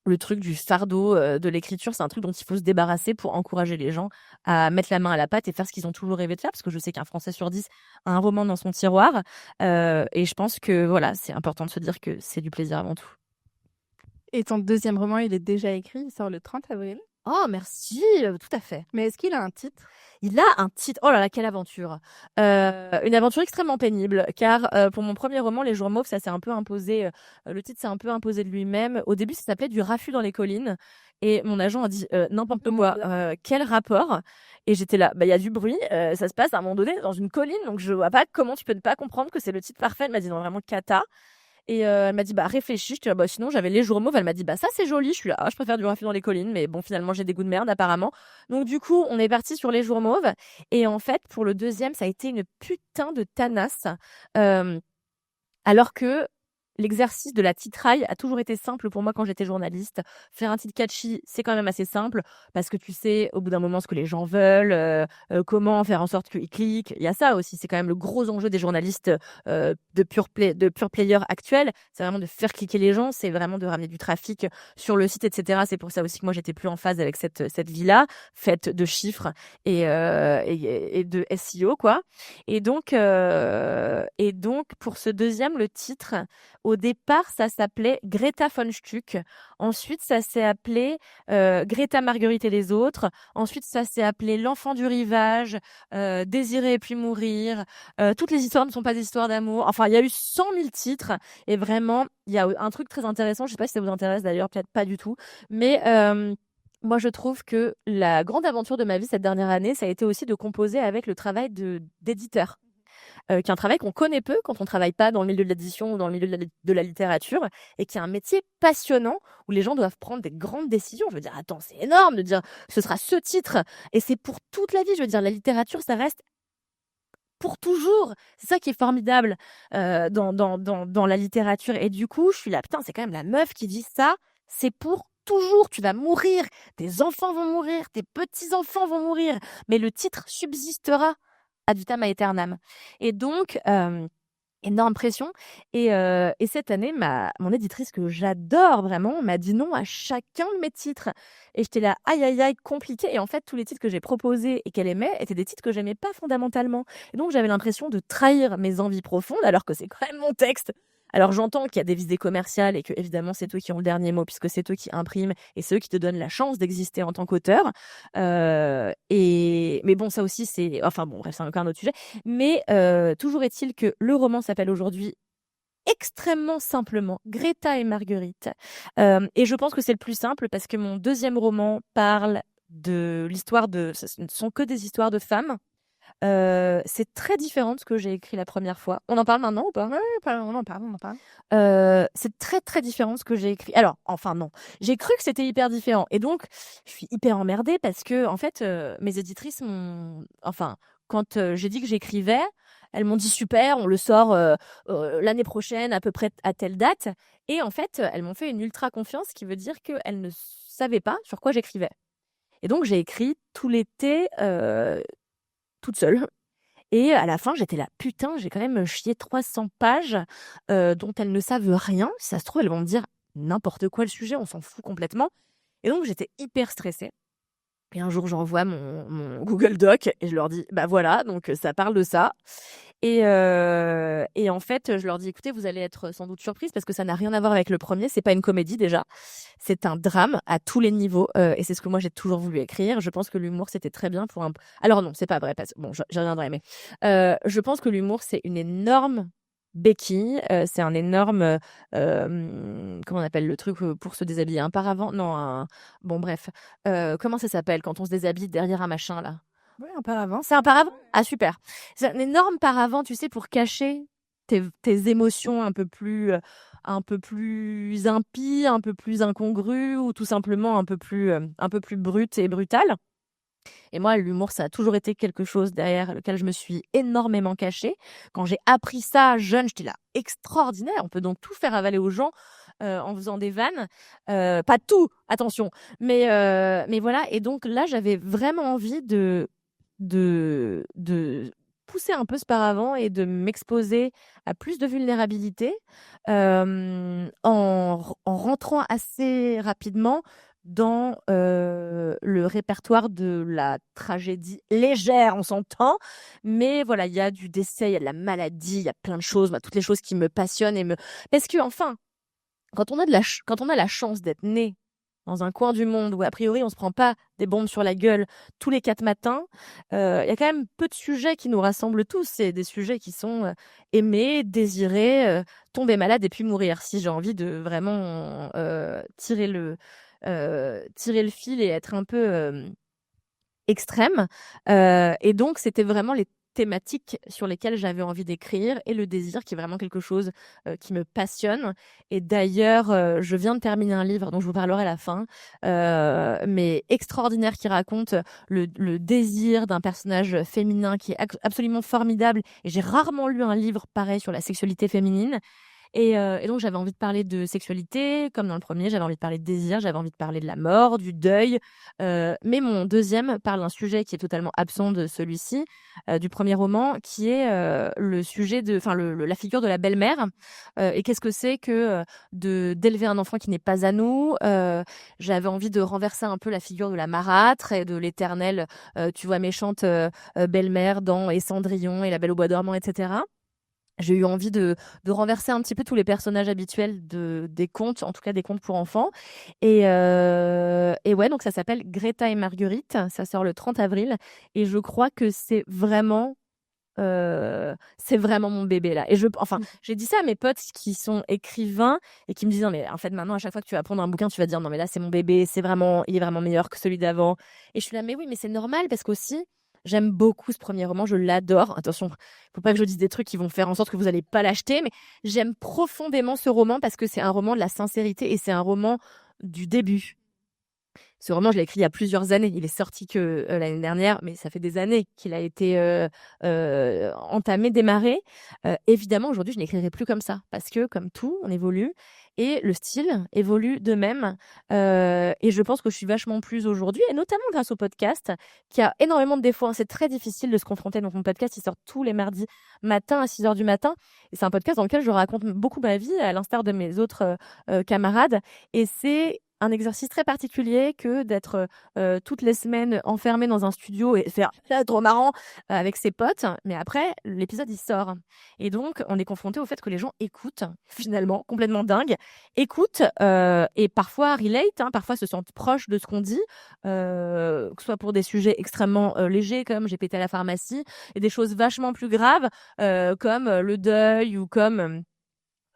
le truc du fardeau de l'écriture, c'est un truc dont il faut se débarrasser pour encourager les gens à mettre la main à la pâte et faire ce qu'ils ont toujours rêvé de faire, parce que je sais qu'un Français sur 10 a un roman dans son tiroir. Et je pense que voilà, c'est important de se dire que c'est du plaisir avant tout. Et ton deuxième roman, il est déjà écrit, il sort le 30 avril. Oh, merci, tout à fait. Mais est-ce qu'il a un titre? Il a un titre. Oh là là, quelle aventure. Une aventure extrêmement pénible, car pour mon premier roman, Les Jours Mauves, ça s'est un peu imposé. Le titre s'est un peu imposé de lui-même. Au début, ça s'appelait Du raffut dans les collines. Et mon agent a dit n'importe quoi. Quel rapport? Et j'étais là, il y a du bruit. Ça se passe à un moment donné dans une colline, donc je vois pas comment tu peux ne pas comprendre que c'est le titre parfait. Elle m'a dit non, vraiment cata. Et elle m'a dit réfléchis. Je dis sinon j'avais Les Jours Mauves. Elle m'a dit ça c'est joli. Je suis là, je préfère Du raffut dans les collines, mais bon finalement j'ai des goûts de merde apparemment. Donc du coup on est parti sur Les Jours Mauves. Et en fait pour le deuxième ça a été une putain de tanasse, alors que l'exercice de la titraille a toujours été simple pour moi quand j'étais journaliste. Faire un titre catchy, c'est quand même assez simple parce que tu sais au bout d'un moment ce que les gens veulent, comment faire en sorte qu'ils cliquent. Il y a ça aussi, c'est quand même le gros enjeu des journalistes de pure player actuels. C'est vraiment de faire cliquer les gens, c'est vraiment de ramener du trafic sur le site, etc. C'est pour ça aussi que moi j'étais plus en phase avec cette vie-là, faite de chiffres et de SEO quoi. Et donc pour ce deuxième, le titre au départ, ça s'appelait Greta von Stuck. Ensuite, ça s'est appelé Greta Marguerite et les autres. Ensuite, ça s'est appelé L'enfant du rivage, Désirer et puis mourir. Toutes les histoires ne sont pas des histoires d'amour. Enfin, il y a eu 100 000 titres. Et vraiment, il y a un truc très intéressant. Je ne sais pas si ça vous intéresse d'ailleurs, peut-être pas du tout. Mais moi, je trouve que la grande aventure de ma vie cette dernière année, ça a été aussi de composer avec le travail d'éditeur. Qui est un travail qu'on connaît peu quand on travaille pas dans le milieu de l'édition ou dans le milieu de la littérature, et qui est un métier passionnant où les gens doivent prendre des grandes décisions. Je veux dire, attends, c'est énorme de dire ce sera ce titre et c'est pour toute la vie. Je veux dire, la littérature, ça reste pour toujours. C'est ça qui est formidable dans la littérature. Et du coup, je suis là, putain, c'est quand même la meuf qui dit ça, c'est pour toujours. Tu vas mourir, tes enfants vont mourir, tes petits-enfants vont mourir, mais le titre subsistera ad vitam aeternam. Et donc, énorme pression. Et cette année, mon éditrice, que j'adore vraiment, m'a dit non à chacun de mes titres. Et j'étais là, aïe, aïe, aïe, compliqué. Et en fait, tous les titres que j'ai proposés et qu'elle aimait étaient des titres que j'aimais pas fondamentalement. Et donc, j'avais l'impression de trahir mes envies profondes, alors que c'est quand même mon texte. Alors, j'entends qu'il y a des visées commerciales et que, évidemment, c'est eux qui ont le dernier mot, puisque c'est eux qui impriment et c'est eux qui te donnent la chance d'exister en tant qu'auteur. Mais bon, ça aussi, enfin bon, bref, c'est encore un autre sujet. Mais toujours est-il que le roman s'appelle aujourd'hui extrêmement simplement Greta et Marguerite. Et je pense que c'est le plus simple parce que mon deuxième roman parle de l'histoire ce ne sont que des histoires de femmes. C'est très différent de ce que j'ai écrit la première fois. On en parle maintenant ou pas? Oui, on en parle. C'est très très différent de ce que j'ai écrit. Alors, enfin non, j'ai cru que c'était hyper différent. Et donc, je suis hyper emmerdée parce que, en fait, mes éditrices m'ont... Enfin, quand j'ai dit que j'écrivais, elles m'ont dit super, on le sort l'année prochaine à peu près à telle date. Et en fait, elles m'ont fait une ultra confiance, ce qui veut dire qu'elles ne savaient pas sur quoi j'écrivais. Et donc, j'ai écrit tout l'été toute seule. Et à la fin, j'étais là, putain, j'ai quand même chié 300 pages dont elles ne savent rien. Si ça se trouve, elles vont me dire n'importe quoi le sujet, on s'en fout complètement. Et donc, j'étais hyper stressée. Et un jour, j'envoie mon Google Doc et je leur dis, voilà, donc ça parle de ça. Et en fait, je leur dis, écoutez, vous allez être sans doute surprise parce que ça n'a rien à voir avec le premier. C'est pas une comédie déjà. C'est un drame à tous les niveaux. Et c'est ce que moi, j'ai toujours voulu écrire. Je pense que l'humour, c'était très bien pour un... Alors non, c'est pas vrai. Bon, j'y reviendrai, mais je pense que l'humour, c'est une énorme béquille. C'est un énorme... comment on appelle le truc pour se déshabiller? Un paravent? Non, bon, bref. Comment ça s'appelle quand on se déshabille derrière un machin, là? Oui, un paravent. C'est un paravent? Ah, super. C'est un énorme paravent, tu sais, pour cacher tes émotions un peu plus un peu plus impie, un peu plus incongru ou tout simplement un peu plus brute et brutale. Et moi, l'humour, ça a toujours été quelque chose derrière lequel je me suis énormément cachée. Quand j'ai appris ça jeune, j'étais là, extraordinaire. On peut donc tout faire avaler aux gens en faisant des vannes. Pas tout, attention. Mais voilà. Et donc là, j'avais vraiment envie de pousser un peu ce paravent et de m'exposer à plus de vulnérabilité en rentrant assez rapidement dans le répertoire de la tragédie légère, on s'entend. Mais voilà, il y a du décès, il y a de la maladie, il y a plein de choses, toutes les choses qui me passionnent parce que enfin, quand on a la chance d'être né dans un coin du monde où a priori on se prend pas des bombes sur la gueule tous les 4 matins, il y a quand même peu de sujets qui nous rassemblent tous. C'est des sujets qui sont aimés, désirés, tomber malade et puis mourir. Si j'ai envie de vraiment tirer le fil et être un peu extrême. Et donc, c'était vraiment les thématiques sur lesquelles j'avais envie d'écrire et le désir qui est vraiment quelque chose qui me passionne. Et d'ailleurs, je viens de terminer un livre dont je vous parlerai à la fin, mais extraordinaire, qui raconte le désir d'un personnage féminin qui est absolument formidable. Et j'ai rarement lu un livre pareil sur la sexualité féminine. Et donc, j'avais envie de parler de sexualité, comme dans le premier, j'avais envie de parler de désir, j'avais envie de parler de la mort, du deuil. Mais mon deuxième parle d'un sujet qui est totalement absent de celui-ci, du premier roman, qui est le sujet la figure de la belle-mère. Et qu'est-ce que c'est que d'élever un enfant qui n'est pas à nous. J'avais envie de renverser un peu la figure de la marâtre et de l'éternelle, tu vois, méchante belle-mère dans Et Cendrillon et La Belle au bois dormant, etc. J'ai eu envie de renverser un petit peu tous les personnages habituels des contes, en tout cas des contes pour enfants. Et ouais, donc ça s'appelle Greta et Marguerite. Ça sort le 30 avril. Et je crois que c'est vraiment mon bébé là. Et j'ai dit ça à mes potes qui sont écrivains et qui me disent non mais en fait maintenant à chaque fois que tu vas prendre un bouquin tu vas dire non mais là c'est mon bébé, il est vraiment meilleur que celui d'avant. Et je suis là mais oui mais c'est normal parce qu'aussi j'aime beaucoup ce premier roman, je l'adore. Attention, faut pas que je dise des trucs qui vont faire en sorte que vous allez pas l'acheter, mais j'aime profondément ce roman parce que c'est un roman de la sincérité et c'est un roman du début. Ce roman, je l'ai écrit il y a plusieurs années. Il est sorti que l'année dernière, mais ça fait des années qu'il a été entamé, démarré. Évidemment, aujourd'hui, je n'écrirai plus comme ça parce que, comme tout, on évolue et le style évolue de même. Et je pense que je suis vachement plus aujourd'hui, et notamment grâce au podcast, qui a énormément de défauts. C'est très difficile de se confronter. Donc, mon podcast, il sort tous les mardis matin à 6h du matin. Et c'est un podcast dans lequel je raconte beaucoup ma vie, à l'instar de mes autres camarades. Et c'est un exercice très particulier que d'être toutes les semaines enfermé dans un studio et faire c'est trop marrant avec ses potes, mais après l'épisode il sort et donc on est confronté au fait que les gens écoutent, finalement complètement dingue, écoutent et parfois relate, parfois se sentent proches de ce qu'on dit, que ce soit pour des sujets extrêmement légers comme j'ai pété à la pharmacie et des choses vachement plus graves comme le deuil ou comme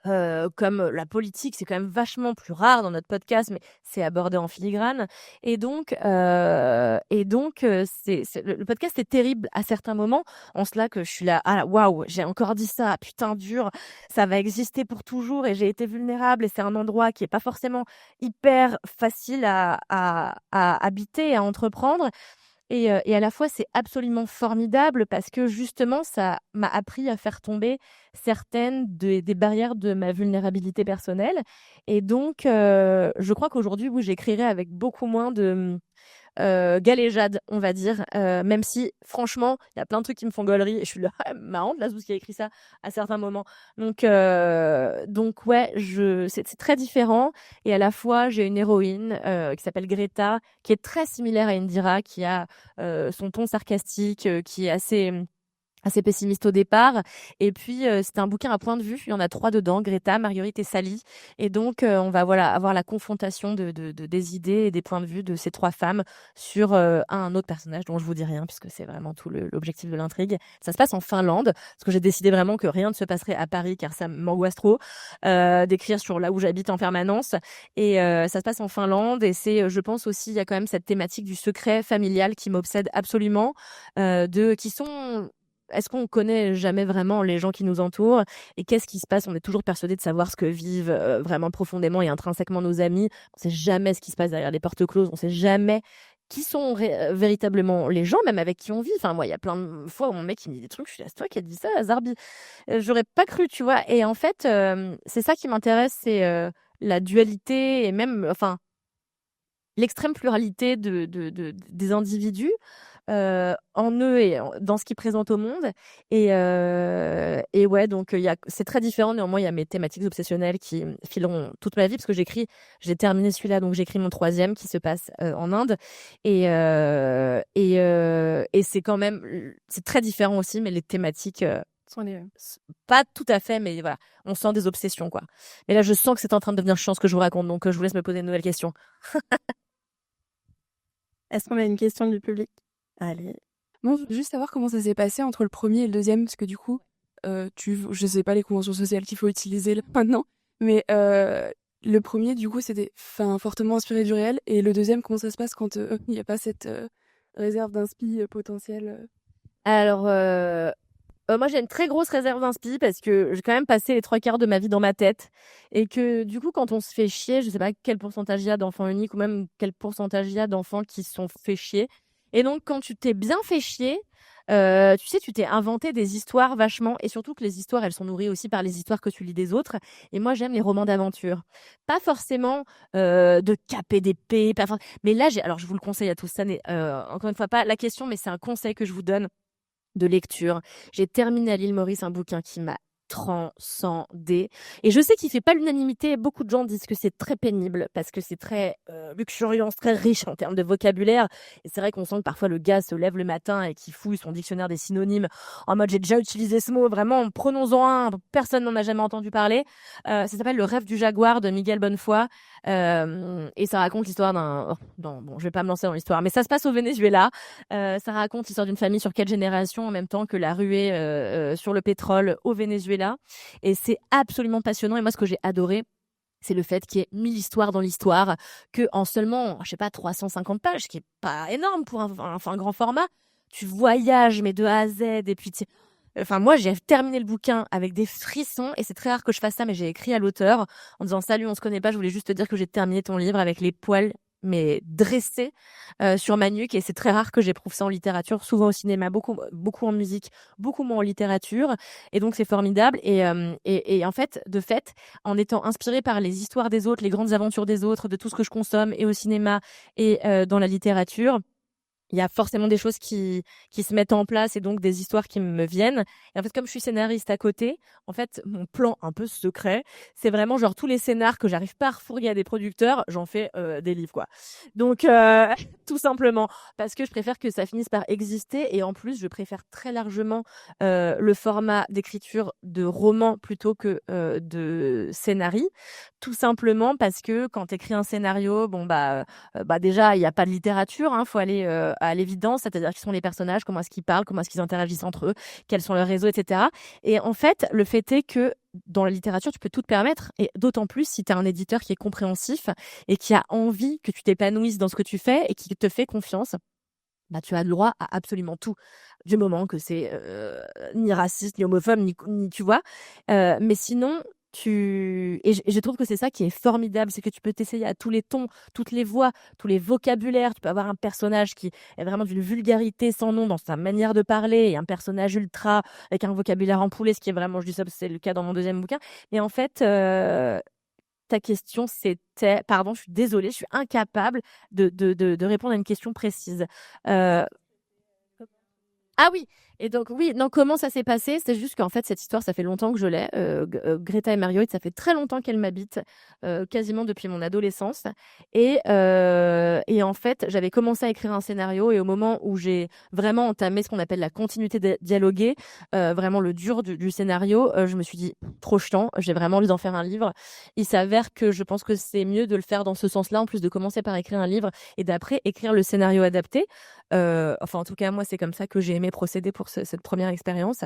la politique. C'est quand même vachement plus rare dans notre podcast, mais c'est abordé en filigrane. Et donc, le podcast est terrible à certains moments, en cela que je suis là, ah waouh, j'ai encore dit ça, putain dur, ça va exister pour toujours et j'ai été vulnérable et c'est un endroit qui est pas forcément hyper facile à habiter et à entreprendre. Et à la fois, c'est absolument formidable parce que justement, ça m'a appris à faire tomber certaines des barrières de ma vulnérabilité personnelle. Et donc, je crois qu'aujourd'hui, oui, j'écrirai avec beaucoup moins de galéjade, on va dire. Même si, franchement, il y a plein de trucs qui me font gaulerie. Et je suis là, marrante, la Zouz qui a écrit ça à certains moments. Donc ouais, c'est très différent. Et à la fois, j'ai une héroïne qui s'appelle Greta, qui est très similaire à Indira, qui a son ton sarcastique, qui est assez pessimiste au départ. Et puis, c'était un bouquin à point de vue. Il y en a 3 dedans, Greta, Marguerite et Sally. Et donc, on va avoir la confrontation des idées et des points de vue de ces 3 femmes sur un autre personnage dont je vous dis rien, puisque c'est vraiment tout l'objectif de l'intrigue. Ça se passe en Finlande, parce que j'ai décidé vraiment que rien ne se passerait à Paris, car ça m'angoisse trop d'écrire sur là où j'habite en permanence. Et ça se passe en Finlande. Et c'est, je pense aussi, il y a quand même cette thématique du secret familial qui m'obsède absolument, qui sont est-ce qu'on connaît jamais vraiment les gens qui nous entourent et qu'est-ce qui se passe? On est toujours persuadé de savoir ce que vivent, vraiment profondément et intrinsèquement nos amis. On sait jamais ce qui se passe derrière les portes closes. On sait jamais qui sont véritablement les gens, même avec qui on vit. Enfin, moi, il y a plein de fois où mon mec, il me dit des trucs, je suis là: «C'est toi qui as dit ça, Zarbi?» J'aurais pas cru, tu vois? Et en fait, c'est ça qui m'intéresse, c'est, la dualité et même, enfin, l'extrême pluralité des individus, en eux et dans ce qu'ils présentent au monde et ouais, donc il y a c'est très différent. Néanmoins, il y a mes thématiques obsessionnelles qui fileront toute ma vie parce que j'ai terminé celui-là, donc j'écris mon 3e qui se passe, en Inde et c'est quand même c'est très différent aussi, mais les thématiques, Sont les mêmes. pas tout à fait, mais voilà, on sent des obsessions, quoi. Mais là, je sens que c'est en train de devenir chiant ce que je vous raconte, donc je vous laisse me poser une nouvelle question. Est-ce qu'on a une question du public? Allez. Moi, je veux juste savoir comment ça s'est passé entre le premier et le deuxième, parce que du coup, je sais pas les conventions sociales qu'il faut utiliser là, maintenant, mais le premier, du coup, c'était fortement inspiré du réel, et le deuxième, comment ça se passe quand il n'y a pas cette réserve d'inspi potentielle Alors, moi, j'ai une très grosse réserve d'inspi parce que j'ai quand même passé les 3/4 de ma vie dans ma tête et que du coup, quand on se fait chier, je sais pas quel pourcentage il y a d'enfants uniques ou même quel pourcentage il y a d'enfants qui se sont fait chier. Et donc, quand tu t'es bien fait chier, tu sais, tu t'es inventé des histoires vachement et surtout que les histoires, elles sont nourries aussi par les histoires que tu lis des autres. Et moi, j'aime les romans d'aventure. Pas forcément de cap et d'épée, mais là, alors je vous le conseille à tous. Ça n'est encore une fois pas la question, mais c'est un conseil que je vous donne de lecture. J'ai terminé à l'île Maurice un bouquin qui m'a transcendé. Et je sais qu'il fait pas l'unanimité. Beaucoup de gens disent que c'est très pénible parce que c'est très luxuriant, très riche en termes de vocabulaire. Et c'est vrai qu'on sent que parfois le gars se lève le matin et qu'il fouille son dictionnaire des synonymes en mode j'ai déjà utilisé ce mot, vraiment, prenons-en un. Personne n'en a jamais entendu parler. Ça s'appelle Le rêve du jaguar de Miguel Bonnefoy. Et ça raconte l'histoire bon, je vais pas me lancer dans l'histoire, mais ça se passe au Venezuela. Ça raconte l'histoire d'une famille sur 4 générations en même temps que la ruée sur le pétrole au Venezuela. Et c'est absolument passionnant. Et moi, ce que j'ai adoré, c'est le fait qu'il y ait 1000 histoires dans l'histoire, que en seulement, je sais pas, 350 pages, ce qui est pas énorme pour un grand format, tu voyages, mais de A à Z. Et puis, enfin, moi, j'ai terminé le bouquin avec des frissons et c'est très rare que je fasse ça, mais j'ai écrit à l'auteur en disant: «Salut, on se connaît pas, je voulais juste te dire que j'ai terminé ton livre», avec les poils mais dressés sur ma nuque. Et c'est très rare que j'éprouve ça en littérature, souvent au cinéma, beaucoup en musique, beaucoup moins en littérature. Et donc c'est formidable. Et en fait, en étant inspirée par les histoires des autres, les grandes aventures des autres, de tout ce que je consomme et au cinéma et dans la littérature, il y a forcément des choses qui se mettent en place et donc des histoires qui me viennent. Et en fait, comme je suis scénariste à côté, en fait, mon plan un peu secret, c'est vraiment genre tous les scénars que j'arrive pas à refourguer à des producteurs, j'en fais des livres, quoi. Donc, tout simplement, parce que je préfère que ça finisse par exister. Et en plus, je préfère très largement le format d'écriture de roman plutôt que de scénarii. Tout simplement parce que quand tu écris un scénario, bon déjà, il y a pas de littérature, hein, faut aller à l'évidence, c'est-à-dire qui sont les personnages, comment est-ce qu'ils parlent, comment est-ce qu'ils interagissent entre eux, quels sont leurs réseaux, etc. Et en fait, le fait est que dans la littérature, tu peux tout te permettre, et d'autant plus si tu as un éditeur qui est compréhensif et qui a envie que tu t'épanouisses dans ce que tu fais et qui te fait confiance. Bah, tu as le droit à absolument tout, du moment que c'est ni raciste, ni homophobe, ni tu vois. Mais sinon, je trouve que c'est ça qui est formidable, c'est que tu peux t'essayer à tous les tons, toutes les voix, tous les vocabulaires. Tu peux avoir un personnage qui est vraiment d'une vulgarité sans nom dans sa manière de parler, et un personnage ultra avec un vocabulaire empoulé, ce qui est vraiment, je dis ça parce que c'est le cas dans mon 2e bouquin. Et en fait, ta question, c'était, pardon, je suis désolée, je suis incapable de répondre à une question précise. Ah oui, et donc oui, non, comment ça s'est passé? C'est juste qu'en fait, cette histoire, ça fait longtemps que je l'ai. Greta et Marguerite, ça fait très longtemps qu'elles m'habitent, quasiment depuis mon adolescence. Et en fait, j'avais commencé à écrire un scénario, et au moment où j'ai vraiment entamé ce qu'on appelle la continuité dialoguée, vraiment le dur du scénario, je me suis dit: «Trop chiant, j'ai vraiment envie d'en faire un livre». Il s'avère que je pense que c'est mieux de le faire dans ce sens-là, en plus de commencer par écrire un livre et d'après écrire le scénario adapté. Enfin, en tout cas, moi, c'est comme ça que j'ai aimé procéder pour cette première expérience.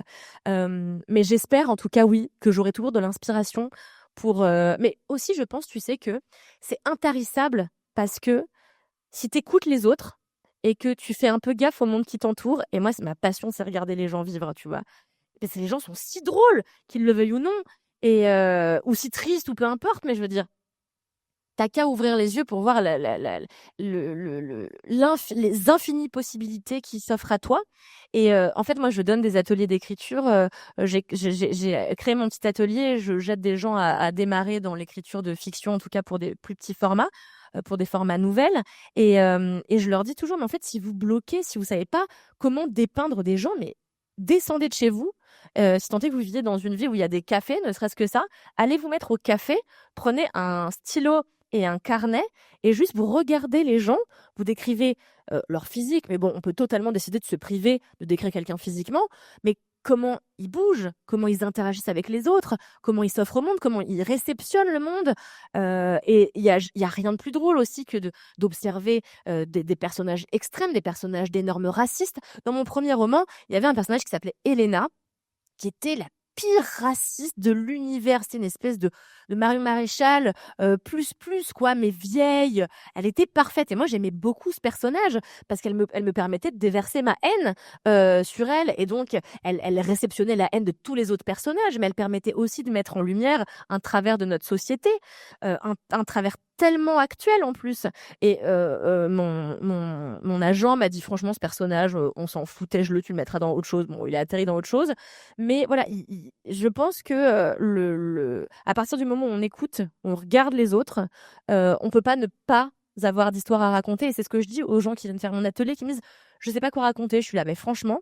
Mais j'espère, en tout cas, oui, que j'aurai toujours de l'inspiration pour. Mais aussi, je pense, tu sais, que c'est intarissable parce que si tu écoutes les autres, et que tu fais un peu gaffe au monde qui t'entoure. Et moi, c'est ma passion, c'est regarder les gens vivre, tu vois. Parce que les gens sont si drôles, qu'ils le veuillent ou non, et ou si tristes ou peu importe, mais je veux dire, t'as qu'à ouvrir les yeux pour voir les infinies possibilités qui s'offrent à toi. Et en fait, moi, je donne des ateliers d'écriture. J'ai créé mon petit atelier. J'aide des gens à démarrer dans l'écriture de fiction, en tout cas pour des plus petits formats, pour des formats nouvelles. Et je leur dis toujours, mais en fait, si vous bloquez, si vous savez pas comment dépeindre des gens, mais descendez de chez vous. Si tant est que vous viviez dans une ville où il y a des cafés, ne serait-ce que ça, allez vous mettre au café, prenez un stylo et un carnet et juste vous regardez les gens, vous décrivez leur physique, mais bon, on peut totalement décider de se priver de décrire quelqu'un physiquement, mais comment ils bougent, comment ils interagissent avec les autres, comment ils s'offrent au monde, comment ils réceptionnent le monde. Et il y a rien de plus drôle aussi que d'observer des personnages extrêmes, des personnages d'énormes racistes. Dans mon premier roman, il y avait un personnage qui s'appelait Elena, qui était la pire raciste de l'univers. C'était une espèce de Marion Maréchal, plus, quoi, mais vieille. Elle était parfaite. Et moi, j'aimais beaucoup ce personnage parce qu'elle me permettait de déverser ma haine sur elle. Et donc, elle réceptionnait la haine de tous les autres personnages, mais elle permettait aussi de mettre en lumière un travers de notre société, un travers tellement actuel en plus. Et mon agent m'a dit, franchement, ce personnage, on s'en foutait, tu le mettras dans autre chose. Bon, il est atterri dans autre chose. Mais voilà, je pense que à partir du moment où on écoute, on regarde les autres, on peut pas ne pas avoir d'histoire à raconter. Et c'est ce que je dis aux gens qui viennent faire mon atelier, qui me disent, je sais pas quoi raconter. Je suis là, mais franchement,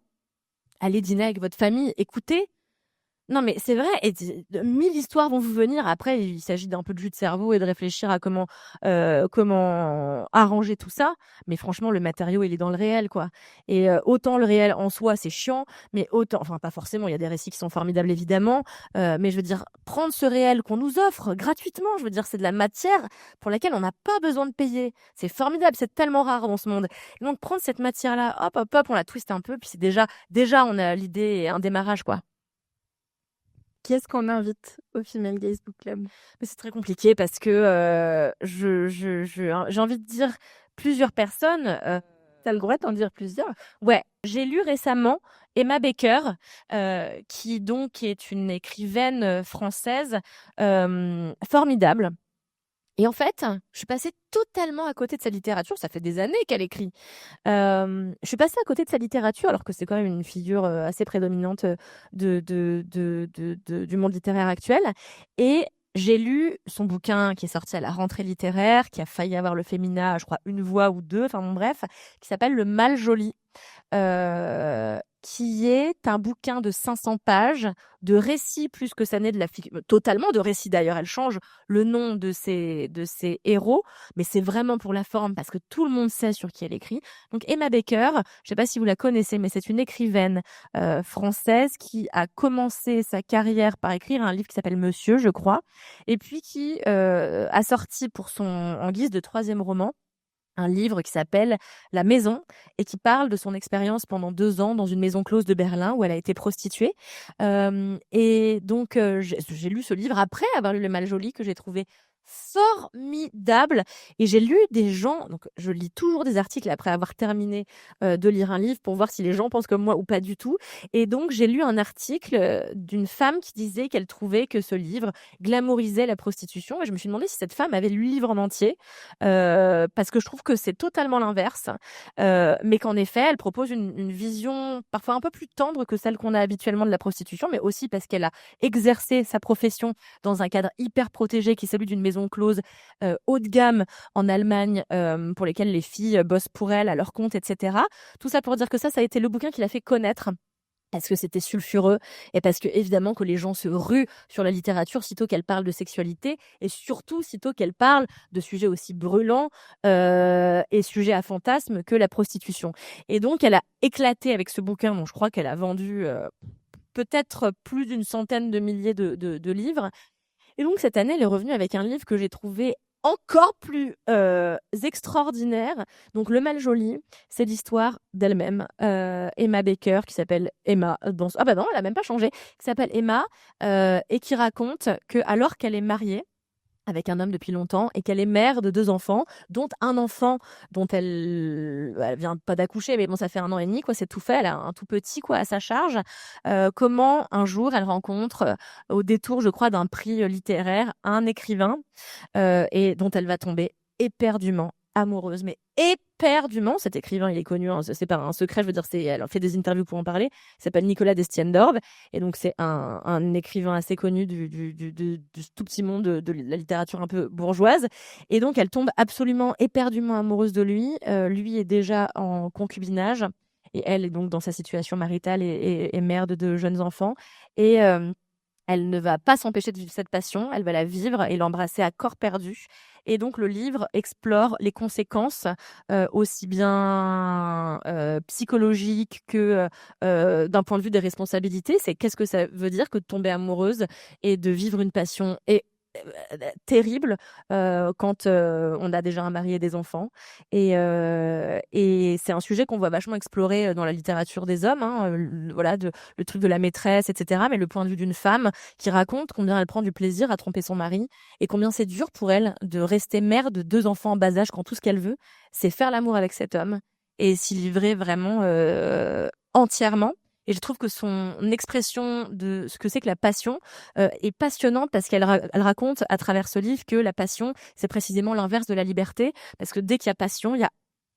allez dîner avec votre famille, écoutez. Non, mais c'est vrai, et 1000 histoires vont vous venir. Après, il s'agit d'un peu de jus de cerveau et de réfléchir à comment arranger tout ça. Mais franchement, le matériau, il est dans le réel, quoi. Et autant le réel en soi, c'est chiant, mais autant, enfin pas forcément, il y a des récits qui sont formidables, évidemment. Mais je veux dire, prendre ce réel qu'on nous offre gratuitement, je veux dire, c'est de la matière pour laquelle on n'a pas besoin de payer. C'est formidable, c'est tellement rare dans ce monde. Et donc, prendre cette matière-là, hop, hop, hop, on la twiste un peu, puis c'est déjà, on a l'idée et un démarrage, quoi. Qui est-ce qu'on invite au Female Gaze Book Club? Mais c'est très compliqué parce que j'ai envie de dire plusieurs personnes. T'as le droit d'en dire plusieurs. Ouais, j'ai lu récemment Emma Baker, qui donc est une écrivaine française formidable. Et en fait, je suis passée totalement à côté de sa littérature. Ça fait des années qu'elle écrit. Je suis passée à côté de sa littérature, alors que c'est quand même une figure assez prédominante du monde littéraire actuel. Et j'ai lu son bouquin qui est sorti à la rentrée littéraire, qui a failli avoir le Fémina, je crois, une voix ou deux, enfin bon, bref, qui s'appelle Le Mal Joli. Qui est un bouquin de 500 pages de récits plus que ça n'est de la fiction, totalement de récits d'ailleurs. Elle change le nom de ses héros, mais c'est vraiment pour la forme parce que tout le monde sait sur qui elle écrit. Donc Emma Baker, je sais pas si vous la connaissez, mais c'est une écrivaine française qui a commencé sa carrière par écrire un livre qui s'appelle Monsieur, je crois, et puis qui a sorti en guise de 3e roman un livre qui s'appelle La Maison et qui parle de son expérience pendant 2 ans dans une maison close de Berlin où elle a été prostituée. Et donc, j'ai lu ce livre après avoir lu Le Mal Joli, que j'ai trouvé formidable. Et j'ai lu des gens, donc je lis toujours des articles après avoir terminé de lire un livre pour voir si les gens pensent comme moi ou pas du tout. Et donc j'ai lu un article d'une femme qui disait qu'elle trouvait que ce livre glamourisait la prostitution. Et je me suis demandé si cette femme avait lu le livre en entier, parce que je trouve que c'est totalement l'inverse, mais qu'en effet elle propose une vision parfois un peu plus tendre que celle qu'on a habituellement de la prostitution, mais aussi parce qu'elle a exercé sa profession dans un cadre hyper protégé qui est celui d'une maison close haut de gamme en Allemagne, pour lesquelles les filles bossent pour elle à leur compte, etc. Tout ça pour dire que ça a été le bouquin qui l'a fait connaître. Parce que c'était sulfureux et parce que évidemment que les gens se ruent sur la littérature sitôt qu'elle parle de sexualité et surtout sitôt qu'elle parle de sujets aussi brûlants et sujets à fantasmes que la prostitution. Et donc elle a éclaté avec ce bouquin dont je crois qu'elle a vendu peut-être plus d'une centaine de milliers de livres. Et donc cette année elle est revenue avec un livre que j'ai trouvé encore plus extraordinaire. Donc Le Mal Joli, c'est l'histoire d'elle-même, Emma Baker, qui s'appelle Emma ah bah non, elle a même pas changé, qui s'appelle Emma et qui raconte que alors qu'elle est mariée avec un homme depuis longtemps et qu'elle est mère de 2 enfants, dont un enfant dont elle vient pas d'accoucher, mais bon, ça fait 1 an et demi, quoi, c'est tout fait, elle a un tout petit, quoi, à sa charge. Comment un jour elle rencontre, au détour, je crois, d'un prix littéraire, un écrivain et dont elle va tomber éperdument amoureuse, mais éperdument. Cet écrivain, il est connu, hein, c'est pas un secret, je veux dire, elle fait des interviews pour en parler. Il s'appelle Nicolas Destienne-Dorve, et donc c'est un écrivain assez connu du tout petit monde de la littérature un peu bourgeoise. Et donc elle tombe absolument éperdument amoureuse de lui. Lui est déjà en concubinage, et elle est donc dans sa situation maritale et mère de 2 jeunes enfants. Et elle ne va pas s'empêcher de vivre cette passion, elle va la vivre et l'embrasser à corps perdu. Et donc le livre explore les conséquences, aussi bien psychologiques que d'un point de vue des responsabilités. C'est qu'est-ce que ça veut dire que de tomber amoureuse et de vivre une passion terrible quand on a déjà un mari et des enfants. Et c'est un sujet qu'on voit vachement explorer dans la littérature des hommes, hein, voilà, le truc de la maîtresse, etc. Mais le point de vue d'une femme qui raconte combien elle prend du plaisir à tromper son mari et combien c'est dur pour elle de rester mère de 2 enfants en bas âge quand tout ce qu'elle veut, c'est faire l'amour avec cet homme et s'y livrer vraiment entièrement. Et je trouve que son expression de ce que c'est que la passion est passionnante parce qu'elle elle raconte à travers ce livre que la passion, c'est précisément l'inverse de la liberté. Parce que dès qu'il y a passion, il y a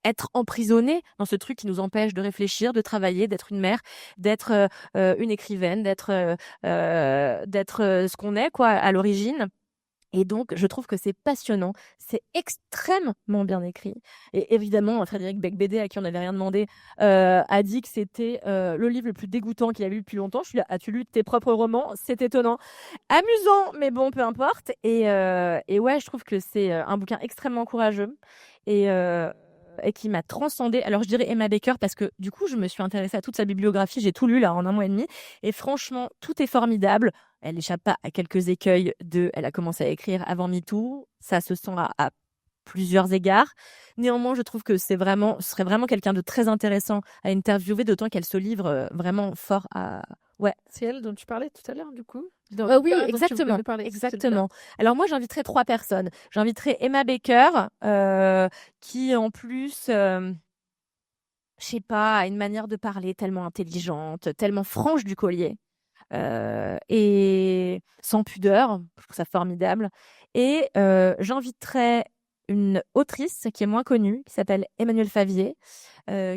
être emprisonné dans ce truc qui nous empêche de réfléchir, de travailler, d'être une mère, d'être une écrivaine, d'être ce qu'on est, quoi, à l'origine. Et donc, je trouve que c'est passionnant, c'est extrêmement bien écrit. Et évidemment, Frédéric Beigbeder, à qui on n'avait rien demandé, a dit que c'était le livre le plus dégoûtant qu'il a lu depuis longtemps. Je suis là, as-tu lu tes propres romans? C'est étonnant. Amusant, mais bon, peu importe. Et ouais, je trouve que c'est un bouquin extrêmement courageux et qui m'a transcendée. Alors, je dirais Emma Baker parce que du coup, je me suis intéressée à toute sa bibliographie. J'ai tout lu là en 1 mois et demi. Et franchement, tout est formidable. Elle n'échappe pas à quelques écueils elle a commencé à écrire avant MeToo. Ça se sent à plusieurs égards. Néanmoins, je trouve que ce serait vraiment quelqu'un de très intéressant à interviewer, d'autant qu'elle se livre vraiment fort à. Ouais. C'est elle dont tu parlais tout à l'heure, du coup? Oui, exactement. Exactement. Alors moi, j'inviterai 3 personnes. J'inviterai Emma Baker, qui en plus, je sais pas, a une manière de parler tellement intelligente, tellement franche du collier. Et sans pudeur, je trouve ça formidable. Et j'inviterai une autrice qui est moins connue, qui s'appelle Emmanuelle Favier,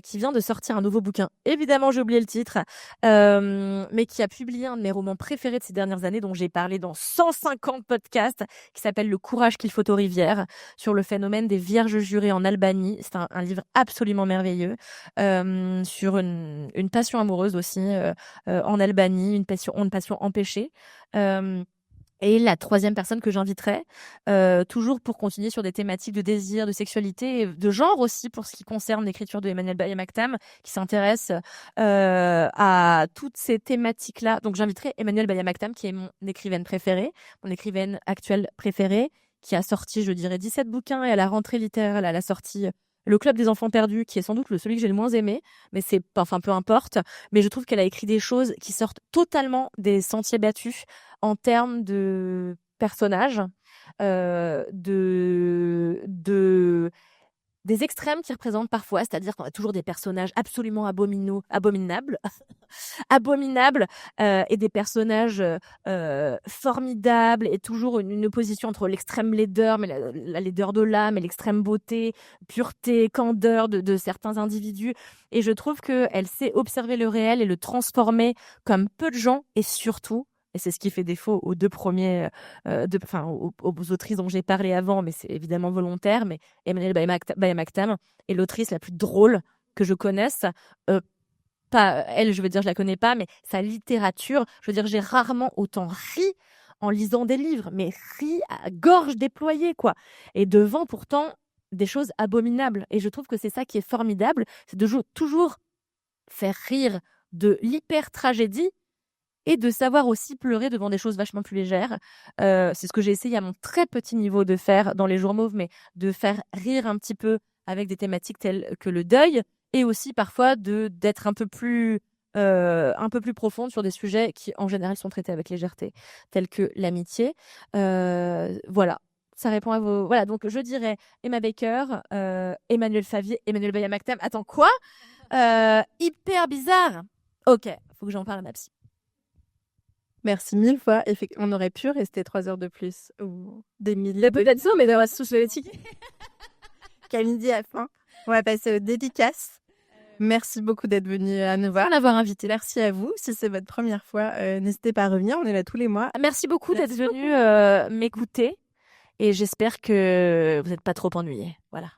qui vient de sortir un nouveau bouquin. Évidemment, j'ai oublié le titre, mais qui a publié un de mes romans préférés de ces dernières années, dont j'ai parlé dans 150 podcasts, qui s'appelle Le courage qu'il faut aux rivières, sur le phénomène des vierges jurées en Albanie. C'est un livre absolument merveilleux, sur une passion amoureuse aussi en Albanie, une passion empêchée. Et la 3e personne que j'inviterai, toujours pour continuer sur des thématiques de désir, de sexualité, et de genre aussi pour ce qui concerne l'écriture de Emmanuel Bayamaktam, qui s'intéresse à toutes ces thématiques-là. Donc j'inviterai Emmanuel Bayamaktam, qui est mon écrivaine préférée, mon écrivaine actuelle préférée, qui a sorti, je dirais, 17 bouquins, et à la rentrée littéraire, elle a sorti Le Club des enfants perdus, qui est sans doute celui que j'ai le moins aimé, mais peu importe. Mais je trouve qu'elle a écrit des choses qui sortent totalement des sentiers battus en termes de personnages, des extrêmes qui représentent parfois, c'est-à-dire qu'on a toujours des personnages absolument abominables, abominables, et des personnages formidables, et toujours une opposition entre l'extrême laideur, mais la laideur de l'âme, et l'extrême beauté, pureté, candeur de certains individus. Et je trouve qu'elle sait observer le réel et le transformer comme peu de gens, et surtout, et c'est ce qui fait défaut aux 2 premiers, aux autrices dont j'ai parlé avant, mais c'est évidemment volontaire, mais Emmanuelle Bayamaktam est l'autrice la plus drôle que je connaisse. Pas elle, je veux dire, je la connais pas, mais sa littérature, je veux dire, j'ai rarement autant ri en lisant des livres, mais ri à gorge déployée, quoi. Et devant, pourtant, des choses abominables. Et je trouve que c'est ça qui est formidable, c'est de toujours faire rire de l'hyper-tragédie, et de savoir aussi pleurer devant des choses vachement plus légères. C'est ce que j'ai essayé à mon très petit niveau de faire dans Les Jours Mauves, mais de faire rire un petit peu avec des thématiques telles que le deuil, et aussi parfois d'être un peu plus profonde sur des sujets qui en général sont traités avec légèreté, tels que l'amitié. Voilà. Ça répond à vos... Voilà, donc je dirais Emma Baker, Emmanuel Favier, Emmanuel Bayamaktam. Attends, quoi? Hyper bizarre. Ok, faut que j'en parle à ma psy. Merci 1000 fois. On aurait pu rester 3 heures de plus ou des milliers. Peut-être ça, mais on va tous les tickets. Camille à fin. On va passer aux dédicaces. Merci beaucoup d'être venu à nous voir. Pour l'avoir invité. Merci à vous. Si c'est votre première fois, n'hésitez pas à revenir. On est là tous les mois. Merci beaucoup d'être venu m'écouter et j'espère que vous n'êtes pas trop ennuyés. Voilà.